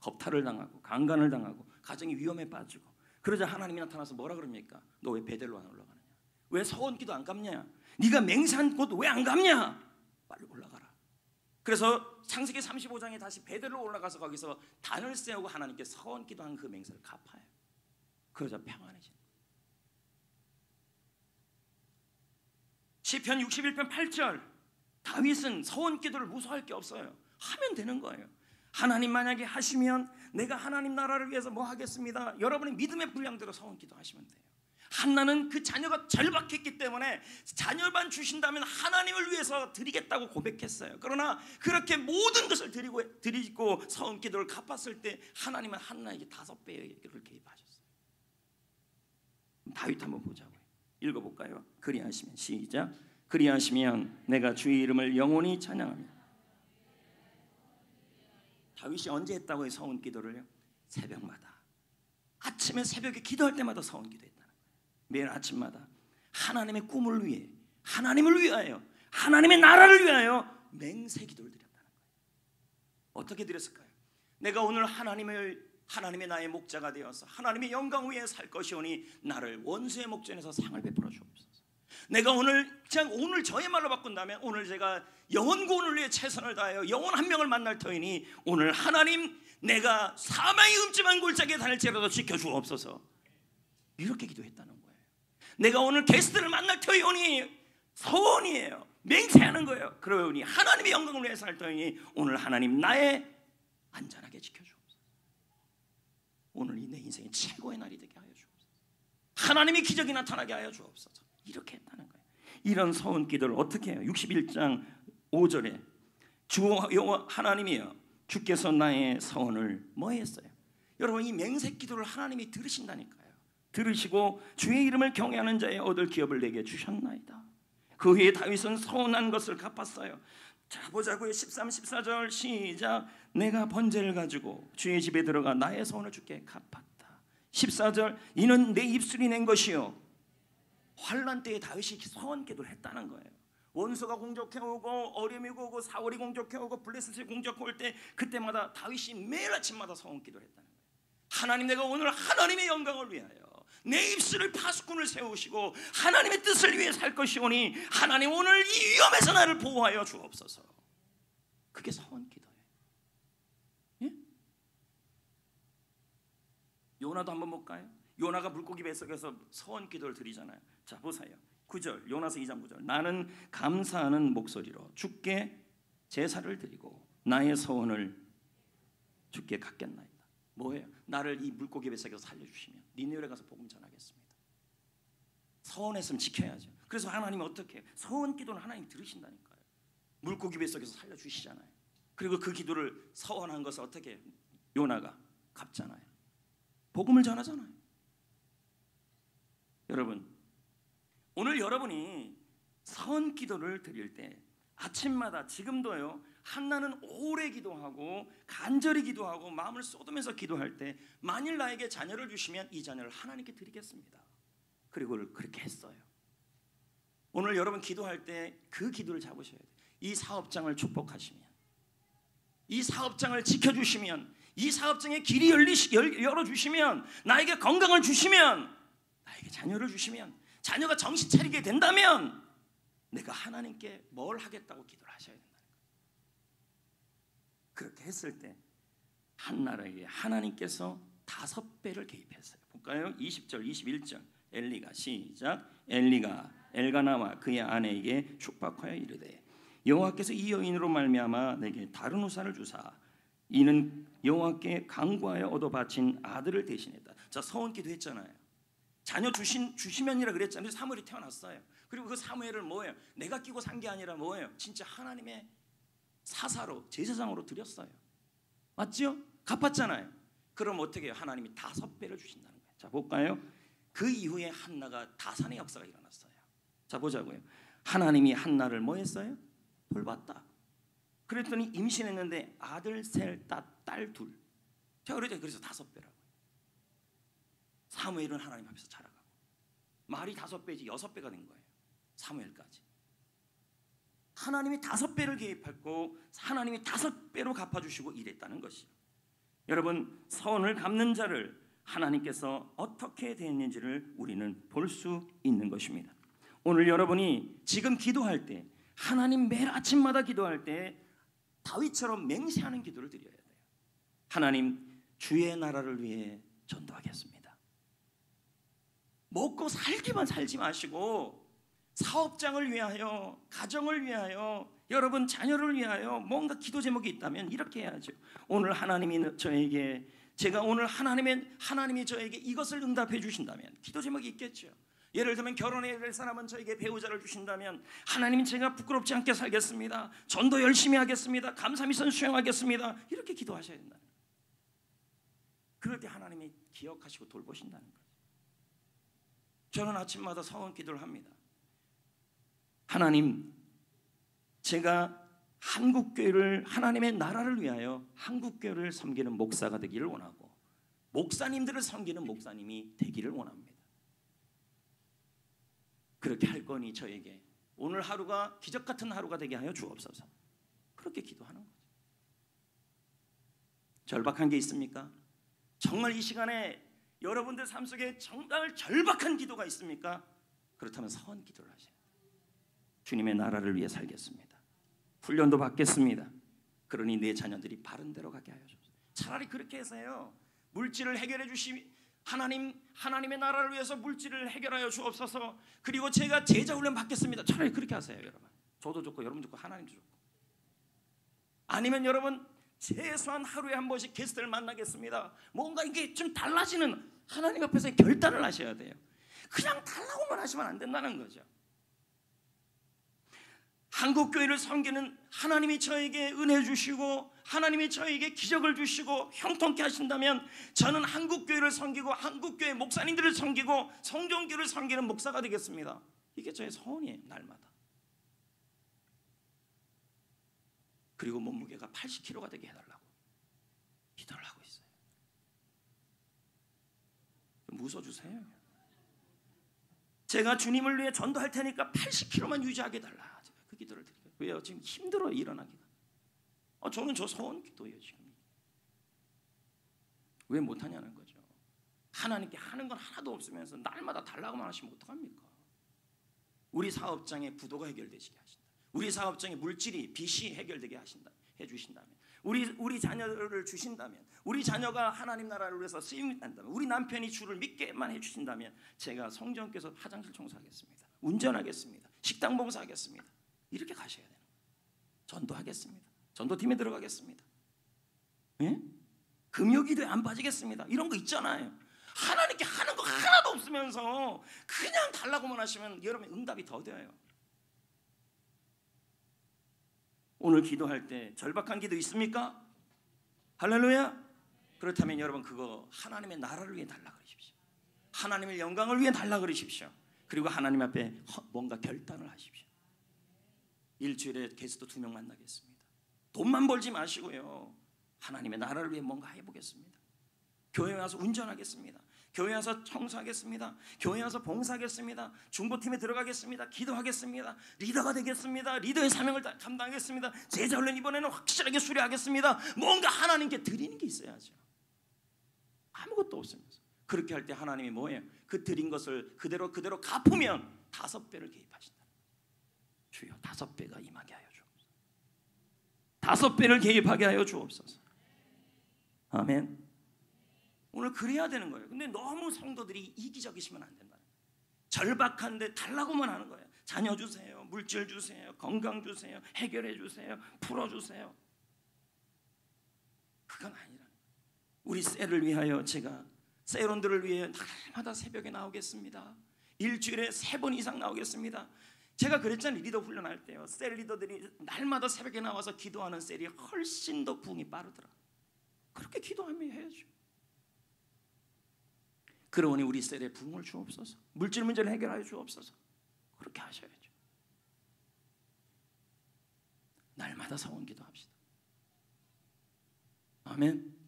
겁탈을 당하고 강간을 당하고 가정이 위험에 빠지고 그러자 하나님이 나타나서 뭐라 그럽니까? 너 왜 베델로 안 올라가느냐? 왜 서원 기도 안 갚냐? 네가 맹세한 곳 왜 안 갚냐? 빨리 올라가라. 그래서 창세기 35장에 다시 베델로 올라가서 거기서 단을 세우고 하나님께 서원 기도한 그 맹세를 갚아요. 그러자 평안해지는 거예요. 시편 61편 8절 다윗은 서원 기도를 무서워할 게 없어요. 하면 되는 거예요. 하나님 만약에 하시면 내가 하나님 나라를 위해서 뭐 하겠습니다. 여러분의 믿음의 분량대로 서원 기도하시면 돼요. 한나는 그 자녀가 절박했기 때문에 자녀만 주신다면 하나님을 위해서 드리겠다고 고백했어요. 그러나 그렇게 모든 것을 드리고 서원 기도를 갚았을 때 하나님은 한나에게 5배의 그를 개입하셨어요. 다윗 한번 보자고요. 읽어볼까요? 그리하시면 시작. 그리하시면 내가 주의 이름을 영원히 찬양하며. 다윗이 언제 했다고요? 서원 기도를요? 새벽마다. 아침에 새벽에 기도할 때마다 서원 기도했다는 거예요. 매일 아침마다 하나님의 꿈을 위해, 하나님을 위하여, 하나님의 나라를 위하여 맹세 기도를 드렸다는 거예요. 어떻게 드렸을까요? 내가 오늘 하나님의 나의 목자가 되어서 하나님의 영광 위에 살 것이오니 나를 원수의 목전에서 상을 베풀어 주옵소서. 내가 오늘 저의 말로 바꾼다면 오늘 제가 영혼 구원을 위해 최선을 다하여 영혼 한 명을 만날 터이니 오늘 하나님 내가 사망의 음침한 골짜기에 다닐지라도 지켜주옵소서. 이렇게 기도했다는 거예요. 내가 오늘 게스트를 만날 터이오니 서원이에요. 맹세하는 거예요. 그러니 하나님의 영광을 위해 살 터이니 오늘 하나님 나의 안전하게 지켜주옵소서. 오늘 내 인생의 최고의 날이 되게 하여 주옵소서. 하나님의 기적이 나타나게 하여 주옵소서. 이렇게 했다는 거예요. 이런 서원 기도를 어떻게 해요? 61장 5절에 주 여호와 하나님이여 주께서 나의 서원을 뭐 했어요? 여러분 이 맹세 기도를 하나님이 들으신다니까요. 들으시고 주의 이름을 경외하는 자의 얻을 기업을 내게 주셨나이다. 그 후에 다윗은 서원한 것을 갚았어요. 자 보자고요. 13, 14절 시작. 내가 번제를 가지고 주의 집에 들어가 나의 서원을 주께 갚았다. 14절 이는 내 입술이 낸 것이요. 환난 때에 다윗이 서원 기도를 했다는 거예요. 원수가 공격해오고 어려움이 오고 사울이 공격해오고 블레셋이 공격해올 때 그때마다 다윗이 매일 아침마다 서원 기도를 했다는 거예요. 하나님 내가 오늘 하나님의 영광을 위하여 내 입술을 파수꾼을 세우시고 하나님의 뜻을 위해 살 것이오니 하나님 오늘 이 위험에서 나를 보호하여 주옵소서. 그게 서원 기도예요. 예? 요나도 한번 볼까요? 요나가 물고기 뱃속에서 서원 기도를 드리잖아요. 자 보세요. 9절 요나서 2장 9절 나는 감사하는 목소리로 주께 제사를 드리고 나의 서원을 주께 갚겠나이다. 뭐예요? 나를 이 물고기 뱃속에서 살려주시면 니느웨에 가서 복음 전하겠습니다. 서원했으면 지켜야죠. 그래서 하나님이 어떻게 해요? 서원 기도는 하나님이 들으신다니까요. 물고기 뱃속에서 살려주시잖아요. 그리고 그 기도를 서원한 것을 어떻게 해요? 요나가 갚잖아요. 복음을 전하잖아요. 여러분 오늘 여러분이 서원 기도를 드릴 때 아침마다 지금도요 한나는 오래 기도하고 간절히 기도하고 마음을 쏟으면서 기도할 때 만일 나에게 자녀를 주시면 이 자녀를 하나님께 드리겠습니다. 그리고 그렇게 했어요. 오늘 여러분 기도할 때 그 기도를 잡으셔야 돼요. 이 사업장을 축복하시면, 이 사업장을 지켜주시면, 이 사업장의 길이 열어주시면, 나에게 건강을 주시면, 나에게 자녀를 주시면 자녀가 정신 차리게 된다면 내가 하나님께 뭘 하겠다고 기도를 하셔야 된다는 거예요. 그렇게 했을 때 한나라에게 하나님께서 5배를 개입했어요. 볼까요? 20절 21절 엘리가 시작. 엘리가 엘가나와 그의 아내에게 축박하여 이르되 여호와께서 이 여인으로 말미암아 내게 다른 우사를 주사 이는 여호와께 간구하여 얻어 바친 아들을 대신했다. 자, 서원 기도했잖아요. 자녀 주시면이라 그랬잖아요. 사무엘이 태어났어요. 그리고 그 사무엘을 뭐예요? 내가 끼고 산 게 아니라 뭐예요? 진짜 하나님의 사사로 제사장으로 드렸어요. 맞죠? 갚았잖아요. 그럼 어떻게 해요? 하나님이 5배를 주신다는 거예요. 자, 볼까요? 그 이후에 한나가 다산의 역사가 일어났어요. 자, 보자고요. 하나님이 한나를 뭐 했어요? 돌봤다. 그랬더니 임신했는데 아들 셋, 딸 둘. 자, 그래서 5배라고요. 사무엘은 하나님 앞에서 자라가고 말이 5배지 6배가 된 거예요. 사무엘까지. 하나님이 5배를 개입했고 하나님이 5배로 갚아주시고 이랬다는 것이요. 여러분, 선을 갚는 자를 하나님께서 어떻게 대했는지를 우리는 볼 수 있는 것입니다. 오늘 여러분이 지금 기도할 때 하나님 매일 아침마다 기도할 때 다윗처럼 맹세하는 기도를 드려야 돼요. 하나님, 주의 나라를 위해 전도하겠습니다. 먹고 살기만 살지 마시고 사업장을 위하여, 가정을 위하여, 여러분 자녀를 위하여 뭔가 기도 제목이 있다면 이렇게 해야죠. 오늘 하나님이 저에게, 제가 오늘 하나님이 저에게 이것을 응답해 주신다면 기도 제목이 있겠죠. 예를 들면 결혼해야 될 사람은 저에게 배우자를 주신다면 하나님, 제가 부끄럽지 않게 살겠습니다. 전도 열심히 하겠습니다. 감사미선 수행하겠습니다. 이렇게 기도하셔야 된다. 그럴 때 하나님이 기억하시고 돌보신다는 거예요. 저는 아침마다 서원 기도를 합니다. 하나님, 제가 한국교회를, 하나님의 나라를 위하여 한국교회를 섬기는 목사가 되기를 원하고 목사님들을 섬기는 목사님이 되기를 원합니다. 그렇게 할 거니 저에게 오늘 하루가 기적 같은 하루가 되게 하여 주옵소서. 그렇게 기도하는 거죠. 절박한 게 있습니까? 정말 이 시간에 여러분들 삶 속에 정말 절박한 기도가 있습니까? 그렇다면 서원 기도를 하셔야 돼요. 주님의 나라를 위해 살겠습니다. 훈련도 받겠습니다. 그러니 내 자녀들이 바른 대로 가게 하여 주옵소서. 차라리 그렇게 해서요, 물질을 해결해 하나님의 나라를 위해서 물질을 해결하여 주옵소서. 그리고 제가 제자 훈련 받겠습니다. 차라리 그렇게 하세요. 여러분, 저도 좋고 여러분 좋고 하나님도 좋고. 아니면 여러분, 최소한 하루에 한 번씩 게스트를 만나겠습니다. 뭔가 이게 좀 달라지는, 하나님 앞에서 결단을 하셔야 돼요. 그냥 달라고만 하시면 안 된다는 거죠. 한국교회를 섬기는 하나님이 저에게 은혜 주시고 하나님이 저에게 기적을 주시고 형통케 하신다면 저는 한국교회를 섬기고 한국교회 목사님들을 섬기고 성경교회를 섬기는 목사가 되겠습니다. 이게 저의 소원이에요. 날마다. 그리고 몸무게가 80kg가 되게 해달라고 기도를 하고 있어요. 좀 웃어주세요. 제가 주님을 위해 전도할 테니까 80kg만 유지하게 해달라. 제가 그 기도를 드려요. 왜요? 지금 힘들어요, 일어나기가. 저는 저 소원 기도예요. 지금 왜 못하냐는 거죠. 하나님께 하는 건 하나도 없으면서 날마다 달라고만 하시면 어떡합니까? 우리 사업장의 부도가 해결되시게 하신다. 우리 사업장의 물질이, 빚이 해결되게 해주신다면, 우리 자녀를 주신다면, 우리 자녀가 하나님 나라를 위해서 쓰임을 한다면, 우리 남편이 주를 믿게만 해주신다면 제가 성전께서 화장실 청소하겠습니다. 운전하겠습니다. 식당 봉사하겠습니다. 이렇게 가셔야 돼요. 전도하겠습니다. 전도팀에 들어가겠습니다. 예? 금요기도에 안 빠지겠습니다. 이런 거 있잖아요. 하나님께 하는 거 하나도 없으면서 그냥 달라고만 하시면 여러분 응답이 더뎌요. 오늘 기도할 때 절박한 기도 있습니까? 할렐루야. 그렇다면 여러분 그거 하나님의 나라를 위해 달라 그러십시오. 하나님의 영광을 위해 달라 그러십시오. 그리고 하나님 앞에 뭔가 결단을 하십시오. 일주일에 게스트 2명 만나겠습니다. 돈만 벌지 마시고요, 하나님의 나라를 위해 뭔가 해보겠습니다. 교회 와서 운전하겠습니다. 교회 와서 청소하겠습니다. 교회 와서 봉사하겠습니다. 중보팀에 들어가겠습니다. 기도하겠습니다. 리더가 되겠습니다. 리더의 사명을 감당하겠습니다. 제자훈련 이번에는 확실하게 수료하겠습니다. 뭔가 하나님께 드리는 게 있어야죠. 아무것도 없으면서 그렇게 할 때 하나님이 뭐예요? 그 드린 것을 그대로 갚으면 5배를 개입하신다. 주여 5배가 임하게 하여 주옵소서. 5배를 개입하게 하여 주옵소서. 아멘. 오늘 그래야 되는 거예요. 근데 너무 성도들이 이기적이시면 안 된다. 절박한데 달라고만 하는 거예요. 자녀 주세요, 물질 주세요, 건강 주세요, 해결해 주세요, 풀어 주세요. 그건 아니라 우리 셀을 위하여 제가 셀원들을 위해 날마다 새벽에 나오겠습니다. 일주일에 3번 이상 나오겠습니다. 제가 그랬잖아요. 리더 훈련할 때요. 셀 리더들이 날마다 새벽에 나와서 기도하는 셀이 훨씬 더 부흥이 빠르더라. 그렇게 기도하며 해야죠. 그러니 우리 셀에 부흥을 주옵소서. 물질 문제를 해결하여 주옵소서. 그렇게 하셔야죠. 날마다 서원 기도합시다. 아멘.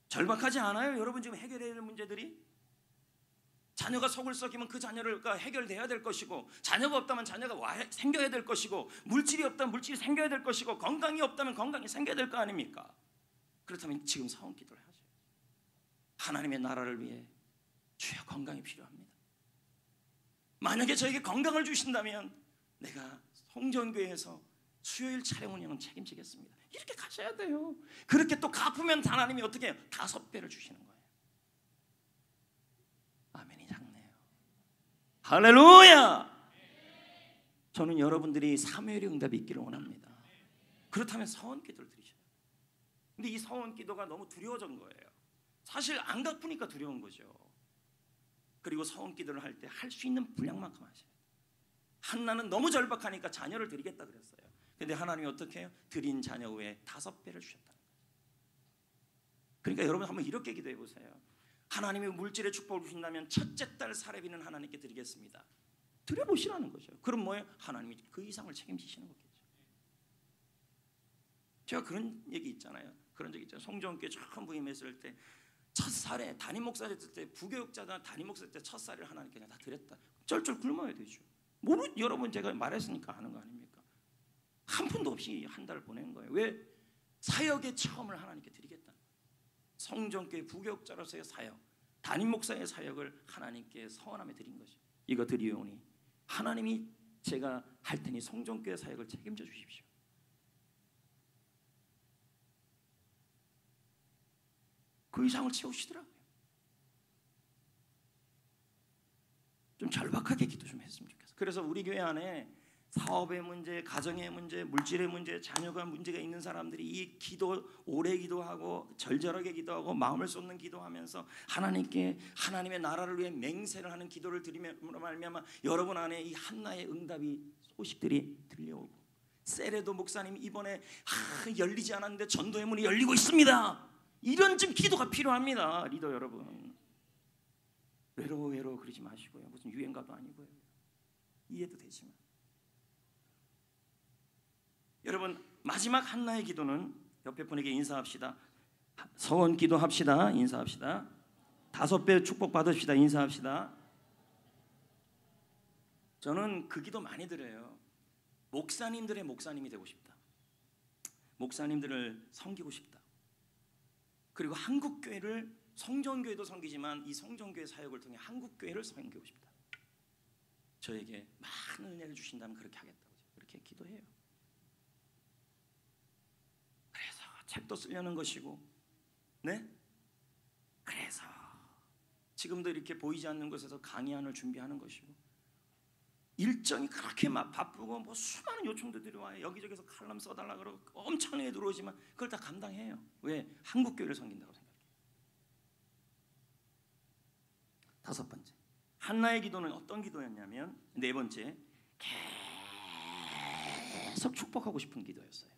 절박하지 않아요? 여러분 지금 해결해야 될 문제들이? 자녀가 속을 썩이면 그 자녀를 해결돼야 될 것이고, 자녀가 없다면 자녀가 생겨야 될 것이고, 물질이 없다면 물질이 생겨야 될 것이고, 건강이 없다면 건강이 생겨야 될 거 아닙니까? 그렇다면 지금 서원 기도를 하죠. 하나님의 나라를 위해 주여 건강이 필요합니다. 만약에 저에게 건강을 주신다면 내가 성전교회에서 수요일 촬영 운영은 책임지겠습니다. 이렇게 가셔야 돼요. 그렇게 또 갚으면 하나님이 어떻게 해요? 5배를 주시는 거예요. 아멘이 작네요. 할렐루야. 저는 여러분들이 사무엘의 응답이 있기를 원합니다. 그렇다면 서원 기도를 드리셔요. 근데 이 서원 기도가 너무 두려워진 거예요. 사실 안 갚으니까 두려운 거죠. 그리고 서원 기도를 할 때 할 수 있는 분량만큼 하셔요. 한나는 너무 절박하니까 자녀를 드리겠다 그랬어요. 근데 하나님이 어떻게 해요? 드린 자녀 외에 5배를 주셨다는 거예요. 그러니까 여러분 한번 이렇게 기도해 보세요. 하나님이 물질의 축복을 주신다면 첫째 딸 사레비는 하나님께 드리겠습니다. 드려보시라는 거죠. 그럼 뭐예요? 하나님이 그 이상을 책임지시는 거겠죠. 제가 그런 얘기 있잖아요. 그런 적 있잖아요. 송정교회 처음 부임했을 때 첫 살에 담임 목사 됐을 때 부교육자나 담임 목사 때 첫 살을 하나님께 다 드렸다. 쩔쩔 굶어야 되죠. 여러분 제가 말했으니까 하는 거 아닙니까? 한 푼도 없이 한 달을 보낸 거예요. 왜? 사역의 처음을 하나님께 드리겠다. 성전교회 부교육자로서의 사역, 담임 목사의 사역을 하나님께 서원하며 드린 것이. 이거 드리오니 하나님이 제가 할 테니 성전교회 사역을 책임져 주십시오. 그 이상을 채우시더라고요. 좀 절박하게 기도 좀 했으면 좋겠어요. 그래서 우리 교회 안에 사업의 문제, 가정의 문제, 물질의 문제, 자녀가 문제가 있는 사람들이 이 기도 오래 기도하고 절절하게 기도하고 마음을 쏟는 기도하면서 하나님께 하나님의 나라를 위해 맹세를 하는 기도를 드리므로 말미암아 여러분 안에 이 한나의 응답이 소식들이 들려오고, 세레도 목사님 이번에 열리지 않았는데 전도의 문이 열리고 있습니다. 이런 좀 기도가 필요합니다. 리더 여러분, 외로워 그러지 마시고요. 무슨 유행가도 아니고요. 이해도 되지만 여러분, 마지막 한나의 기도는 옆에 분에게 인사합시다. 서원 기도합시다. 인사합시다. 5배 축복 받으십시다. 인사합시다. 저는 그 기도 많이 드려요. 목사님들의 목사님이 되고 싶다. 목사님들을 섬기고 싶다. 그리고 한국교회를, 성전교회도 섬기지만 이 성전교회 사역을 통해 한국교회를 섬기고 싶다. 저에게 많은 은혜를 주신다면 그렇게 하겠다고 그렇게 기도해요. 그래서 책도 쓰려는 것이고, 네? 그래서 지금도 이렇게 보이지 않는 곳에서 강의안을 준비하는 것이고, 일정이 그렇게 막 바쁘고 뭐 수많은 요청들이 와요. 여기저기서 칼럼 써달라 그러고 엄청나게 들어오지만 그걸 다 감당해요. 왜? 한국교회를 섬긴다고 생각해요. 5번째, 한나의 기도는 어떤 기도였냐면, 4번째, 계속 축복하고 싶은 기도였어요.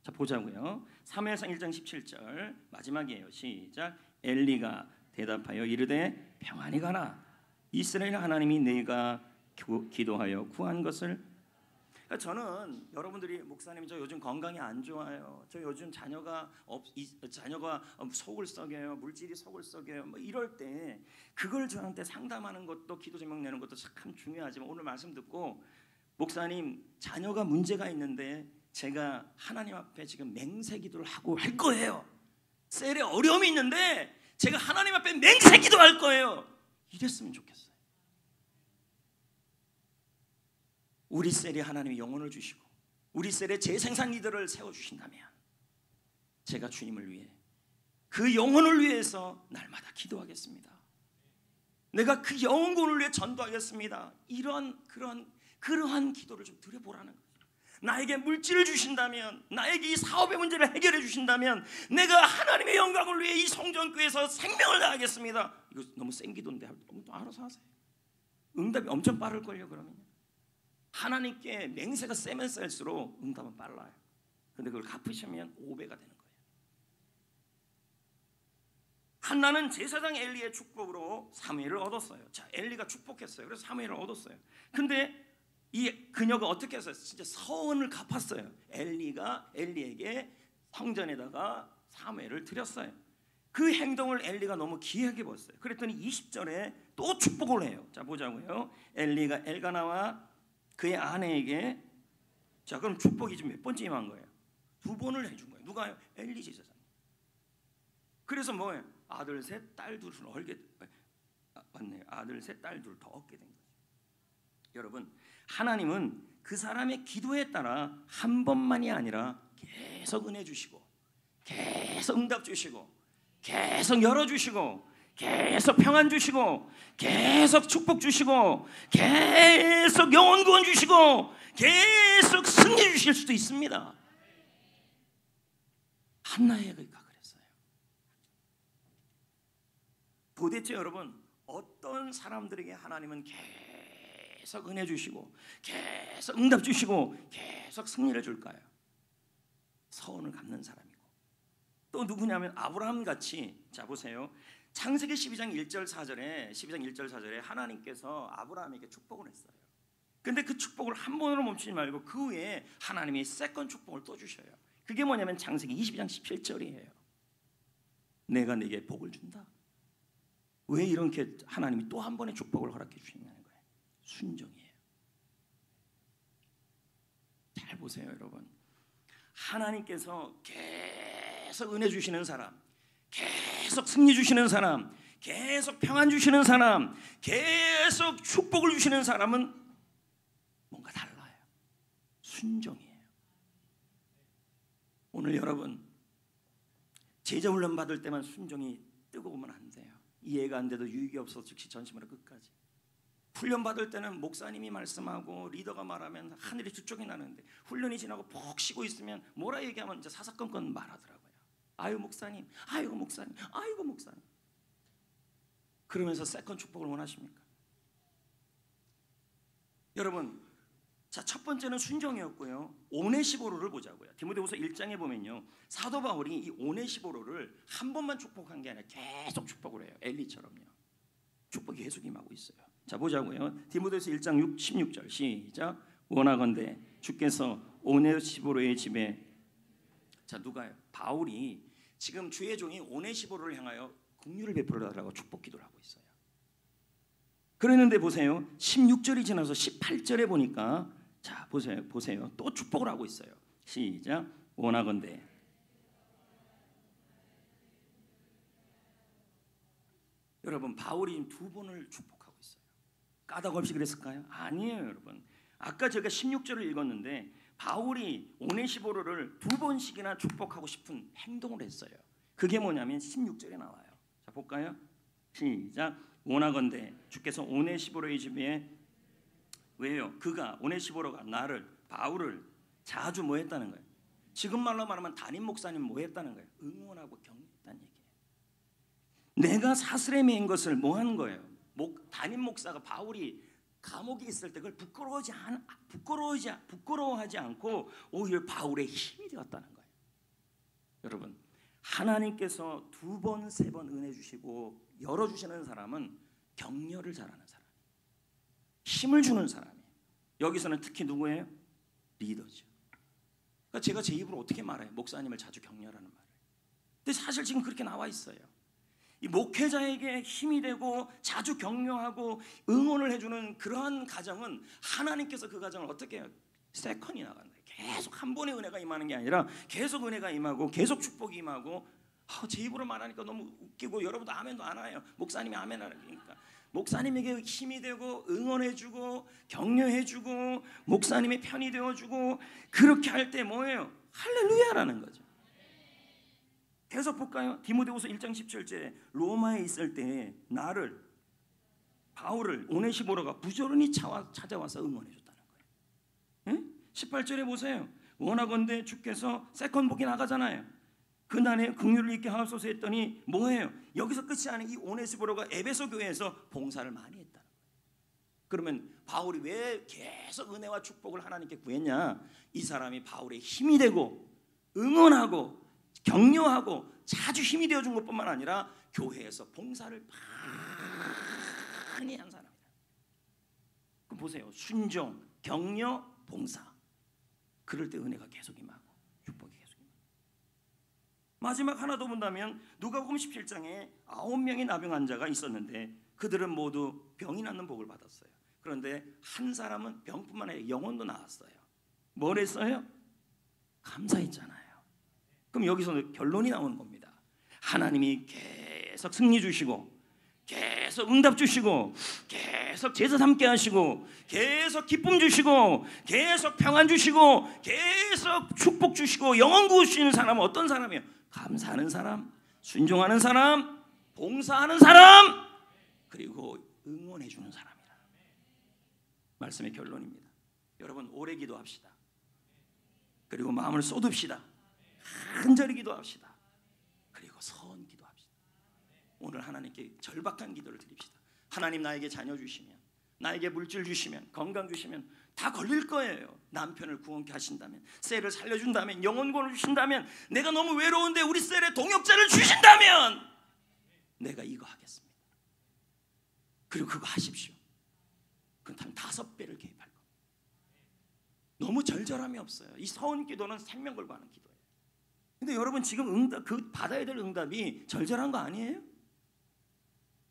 자, 보자고요. 사무엘상 1장 17절 마지막이에요. 시작. 엘리가 대답하여 이르되 평안히 가라. 이스라엘 하나님이 내가 기도하여 구한 것을. 그러니까 저는 여러분들이 목사님 저 요즘 건강이 안 좋아요. 저 요즘 자녀가 속을 썩여요. 물질이 속을 썩여요. 뭐 이럴 때 그걸 저한테 상담하는 것도 기도 제목 내는 것도 참 중요하지만, 오늘 말씀 듣고 목사님 자녀가 문제가 있는데 제가 하나님 앞에 지금 맹세 기도를 하고 할 거예요. 셀에 어려움이 있는데 제가 하나님 앞에 맹세 기도할 거예요. 이랬으면 좋겠어요. 우리 셀에 하나님이 영혼을 주시고 우리 셀에 재생산 리더를 세워주신다면 제가 주님을 위해 그 영혼을 위해서 날마다 기도하겠습니다. 내가 그 영혼을 위해 전도하겠습니다. 그러한 기도를 좀 드려보라는 거예요. 나에게 물질을 주신다면, 나에게 이 사업의 문제를 해결해 주신다면 내가 하나님의 영광을 위해 이 성전교회에서 생명을 다하겠습니다. 이거 너무 센 기도인데 또 알아서 하세요. 응답이 엄청 빠를걸요. 그러면 하나님께 맹세가 세면 셀수록 응답은 빨라요. 그런데 그걸 갚으시면 5배가 되는 거예요. 한나는 제사장 엘리의 축복으로 사무엘을 얻었어요. 자, 엘리가 축복했어요. 그래서 사무엘을 얻었어요. 근데 그녀가 어떻게 했어요? 진짜 서원을 갚았어요. 엘리가 엘리에게 성전에다가 사무엘을 드렸어요. 그 행동을 엘리가 너무 귀하게 봤어요. 그랬더니 20절에 또 축복을 해요. 자, 보자고요. 엘리가 엘가나와 그의 아내에게, 자, 그럼 축복이 지금 몇 번째 임한 거예요? 2번을 해준 거예요. 누가요? 엘리 제사장. 그래서 뭐예요? 아들 셋, 딸 둘을 얻게, 맞네요. 아들 셋, 딸 둘 더 얻게 된 거죠. 여러분, 하나님은 그 사람의 기도에 따라 한 번만이 아니라 계속 은혜 주시고, 계속 응답 주시고, 계속 열어주시고, 계속 평안 주시고, 계속 축복 주시고, 계속 영혼 구원 주시고, 계속 승리 주실 수도 있습니다. 한나에게 그랬어요. 도대체 여러분, 어떤 사람들에게 하나님은 계속 은혜 주시고, 계속 응답 주시고, 계속 승리를 줄까요? 서원을 갚는 사람이고, 또 누구냐면 아브라함 같이, 자 보세요. 창세기 12장 1절 4절에 하나님께서 아브라함에게 축복을 했어요. 근데 그 축복을 한 번으로 멈추지 말고 그 후에 하나님이 세컨 축복을 또 주셔요. 그게 뭐냐면 창세기 22장 17절이에요. 내가 네게 복을 준다. 왜 이렇게 하나님이 또 한 번의 축복을 허락해 주시냐는 거예요. 순종이에요. 잘 보세요, 여러분. 하나님께서 계속 은혜 주시는 사람, 계속 승리 주시는 사람, 계속 평안 주시는 사람, 계속 축복을 주시는 사람은 뭔가 달라요. 순종이에요. 오늘 여러분, 제자 훈련 받을 때만 순종이 뜨거우면 안 돼요. 이해가 안 돼도 유익이 없어서 즉시 전심으로 끝까지. 훈련 받을 때는 목사님이 말씀하고 리더가 말하면 하늘이 두 쪽이 나는데, 훈련이 지나고 푹 쉬고 있으면 뭐라 얘기하면 이제 사사건건 말하더라고요. 아유 목사님, 아이고 목사님, 아이고 목사님. 그러면서 세컨 축복을 원하십니까? 여러분, 자, 첫 번째는 순종이었고요. 오네시보로를 보자고요. 디모데후서 1장에 보면요, 사도 바울이 이 오네시보로를 한 번만 축복한 게 아니라 계속 축복을 해요. 엘리처럼요. 축복이 계속 임하고 있어요. 자, 보자고요. 디모데후서 1장 16절 시작. 원하건대 주께서 오네시보로의 집에, 자, 누가요? 바울이 지금 주의 종이 오네시보로를 향하여 긍휼을 베풀어달라고 축복 기도를 하고 있어요. 그랬는데 보세요. 16절이 지나서 18절에 보니까, 자, 보세요. 또 축복을 하고 있어요. 시작. 원하건대. 여러분, 바울이 2번을 축복하고 있어요. 까닭 없이 그랬을까요? 아니에요, 여러분. 아까 제가 16절을 읽었는데 바울이 오네시보로를 2번씩이나 축복하고 싶은 행동을 했어요. 그게 뭐냐면 16절에 나와요. 자, 볼까요? 시작. 원하건대 주께서 오네시보로의 집에, 왜요? 오네시보로가 바울을 자주 뭐 했다는 거예요? 지금 말로 말하면 담임 목사님 뭐 했다는 거예요? 응원하고 격려했다는 얘기예요. 내가 사슬에 매인 것을 뭐 하는 거예요? 담임 목사가 바울이 감옥에 있을 때 그걸 부끄러워하지 않고 오히려 바울의 힘이 되었다는 거예요. 여러분, 하나님께서 2번, 3번 은혜 주시고 열어주시는 사람은 격려를 잘하는 사람, 힘을 주는 사람이에요. 여기서는 특히 누구예요? 리더죠. 그러니까 제가 제 입으로 어떻게 말해요? 목사님을 자주 격려하는 말을. 근데 사실 지금 그렇게 나와 있어요. 이 목회자에게 힘이 되고 자주 격려하고 응원을 해주는 그러한 가정은 하나님께서 그 가정을 어떻게 해요? 세컨이 나간다. 계속 한 번의 은혜가 임하는 게 아니라 계속 은혜가 임하고 계속 축복이 임하고 제 입으로 말하니까 너무 웃기고 여러분도 아멘도 안 해요. 목사님이 아멘 하니까 목사님에게 힘이 되고 응원해주고 격려해주고 목사님의 편이 되어주고 그렇게 할 때 뭐예요? 할렐루야라는 거죠. 계속 볼까요? 디모데후서 1장 17절 로마에 있을 때 나를 바울을 오네시모로가 부지런히 찾아와서 응원해줬다는 거예요. 응? 18절에 보세요. 원하건대 주께서 세컨복이 나가잖아요. 그날에 긍휼을 있게 하옵소서 했더니 뭐예요? 여기서 끝이 아닌 이 오네시모로가 에베소 교회에서 봉사를 많이 했다. 그러면 바울이 왜 계속 은혜와 축복을 하나님께 구했냐? 이 사람이 바울의 힘이 되고 응원하고 격려하고 자주 힘이 되어준 것뿐만 아니라 교회에서 봉사를 많이 한 사람이다. 그럼 보세요. 순종, 격려, 봉사. 그럴 때 은혜가 계속 임하고 축복이 계속 임하고. 마지막 하나 더 본다면 누가복음 17장에 9명의 나병 환자가 있었는데 그들은 모두 병이 낫는 복을 받았어요. 그런데 한 사람은 병뿐만 아니라 영혼도 나았어요. 뭘 했어요? 감사했잖아요. 그럼 여기서 결론이 나오는 겁니다. 하나님이 계속 승리 주시고 계속 응답 주시고 계속 제사 함께 하시고 계속 기쁨 주시고 계속 평안 주시고 계속 축복 주시고 영원 구주시는 사람은 어떤 사람이에요? 감사하는 사람, 순종하는 사람, 봉사하는 사람, 그리고 응원해 주는 사람이다. 말씀의 결론입니다. 여러분 오래 기도합시다. 그리고 마음을 쏟읍시다. 간절히 기도합시다. 그리고 선 기도합시다. 오늘 하나님께 절박한 기도를 드립시다. 하나님 나에게 자녀 주시면, 나에게 물질 주시면, 건강 주시면 다 걸릴 거예요. 남편을 구원케 하신다면, 셀을 살려준다면, 영혼권을 주신다면, 내가 너무 외로운데 우리 셀에 동역자를 주신다면 내가 이거 하겠습니다. 그리고 그거 하십시오. 그렇다면 5배를 개입할 겁니다. 너무 절절함이 없어요. 이 서원 기도는 생명 걸고 하는 기도예요. 근데 여러분 지금 받아야 될 응답이 절절한 거 아니에요?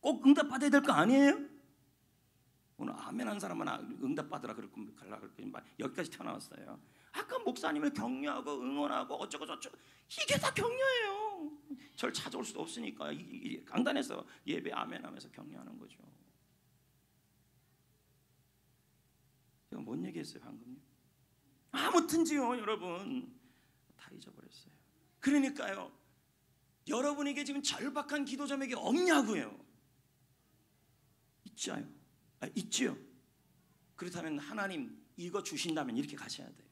꼭 응답 받아야 될 거 아니에요? 오늘 아멘 한 사람만 응답 받으라 그럴 거면 여기까지 튀어나왔어요. 아까 목사님을 격려하고 응원하고 어쩌고 저쩌고 이게 다 격려예요. 저를 찾아올 수도 없으니까 강단에서 예배 아멘 하면서 격려하는 거죠. 제가 뭔 얘기했어요 방금요? 아무튼지요 여러분 다 잊어버렸어요. 그러니까요 여러분에게 지금 절박한 기도 점액이 없냐고요. 있지요. 있지요. 그렇다면 하나님 이거 주신다면 이렇게 가셔야 돼요.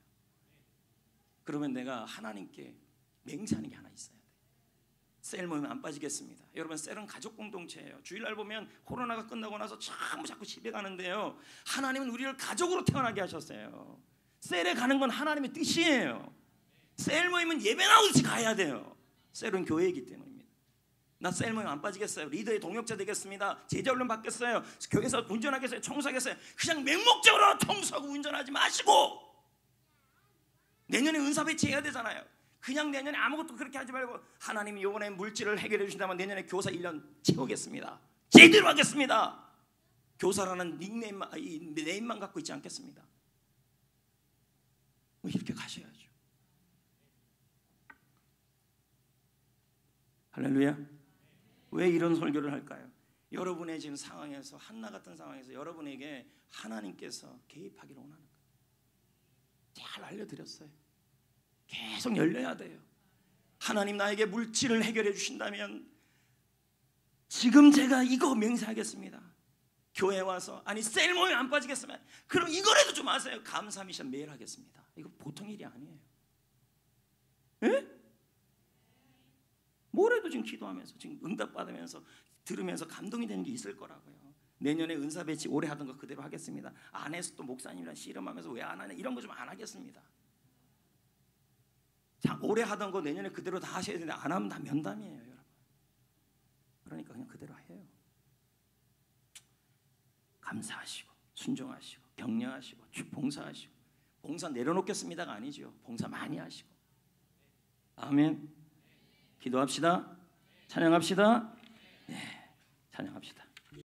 그러면 내가 하나님께 맹세하는 게 하나 있어야 돼요. 셀 모임 안 빠지겠습니다. 여러분 셀은 가족 공동체예요. 주일날 보면 코로나가 끝나고 나서 자꾸 집에 가는데요. 하나님은 우리를 가족으로 태어나게 하셨어요. 셀에 가는 건 하나님의 뜻이에요. 셀 모임은 예배 나오듯이 가야 돼요. 셀은 교회이기 때문입니다. 나 셀 모임 안 빠지겠어요. 리더의 동역자 되겠습니다. 제자 훈련 받겠어요. 교회에서 운전하겠어요. 청소하겠어요. 그냥 맹목적으로 청소하고 운전하지 마시고 내년에 은사 배치해야 되잖아요. 그냥 내년에 아무것도 그렇게 하지 말고 하나님이 이번에 물질을 해결해 주신다면 내년에 교사 1년 채우겠습니다. 제대로 하겠습니다. 교사라는 닉네임만 네임만 갖고 있지 않겠습니다. 이렇게 가셔야죠. 할렐루야. 왜 이런 설교를 할까요? 여러분의 지금 상황에서 한나 같은 상황에서 여러분에게 하나님께서 개입하기를 원하는 거예요. 잘 알려드렸어요. 계속 열려야 돼요. 하나님 나에게 물질을 해결해 주신다면 지금 제가 이거 맹세하겠습니다. 교회 와서 아니 셀 모임 안 빠지겠으면 그럼 이거라도 좀 하세요. 감사 미션 매일 하겠습니다. 이거 보통 일이 아니에요. 에? 뭐래도 지금 기도하면서 지금 응답 받으면서 들으면서 감동이 되는 게 있을 거라고요. 내년에 은사 배치 올해 하던 거 그대로 하겠습니다. 안 해서 또 목사님이랑 씨름하면서 왜 안 하냐 이런 거 좀 안 하겠습니다. 자, 올해 하던 거 내년에 그대로 다 하셔야 되는데 안 하면 다 면담이에요, 여러분. 그러니까 그냥 그대로 해요. 감사하시고 순종하시고 격려하시고 봉사하시고 봉사 내려놓겠습니다가 아니죠. 봉사 많이 하시고. 아멘. 기도합시다. 찬양합시다. 네, 찬양합시다.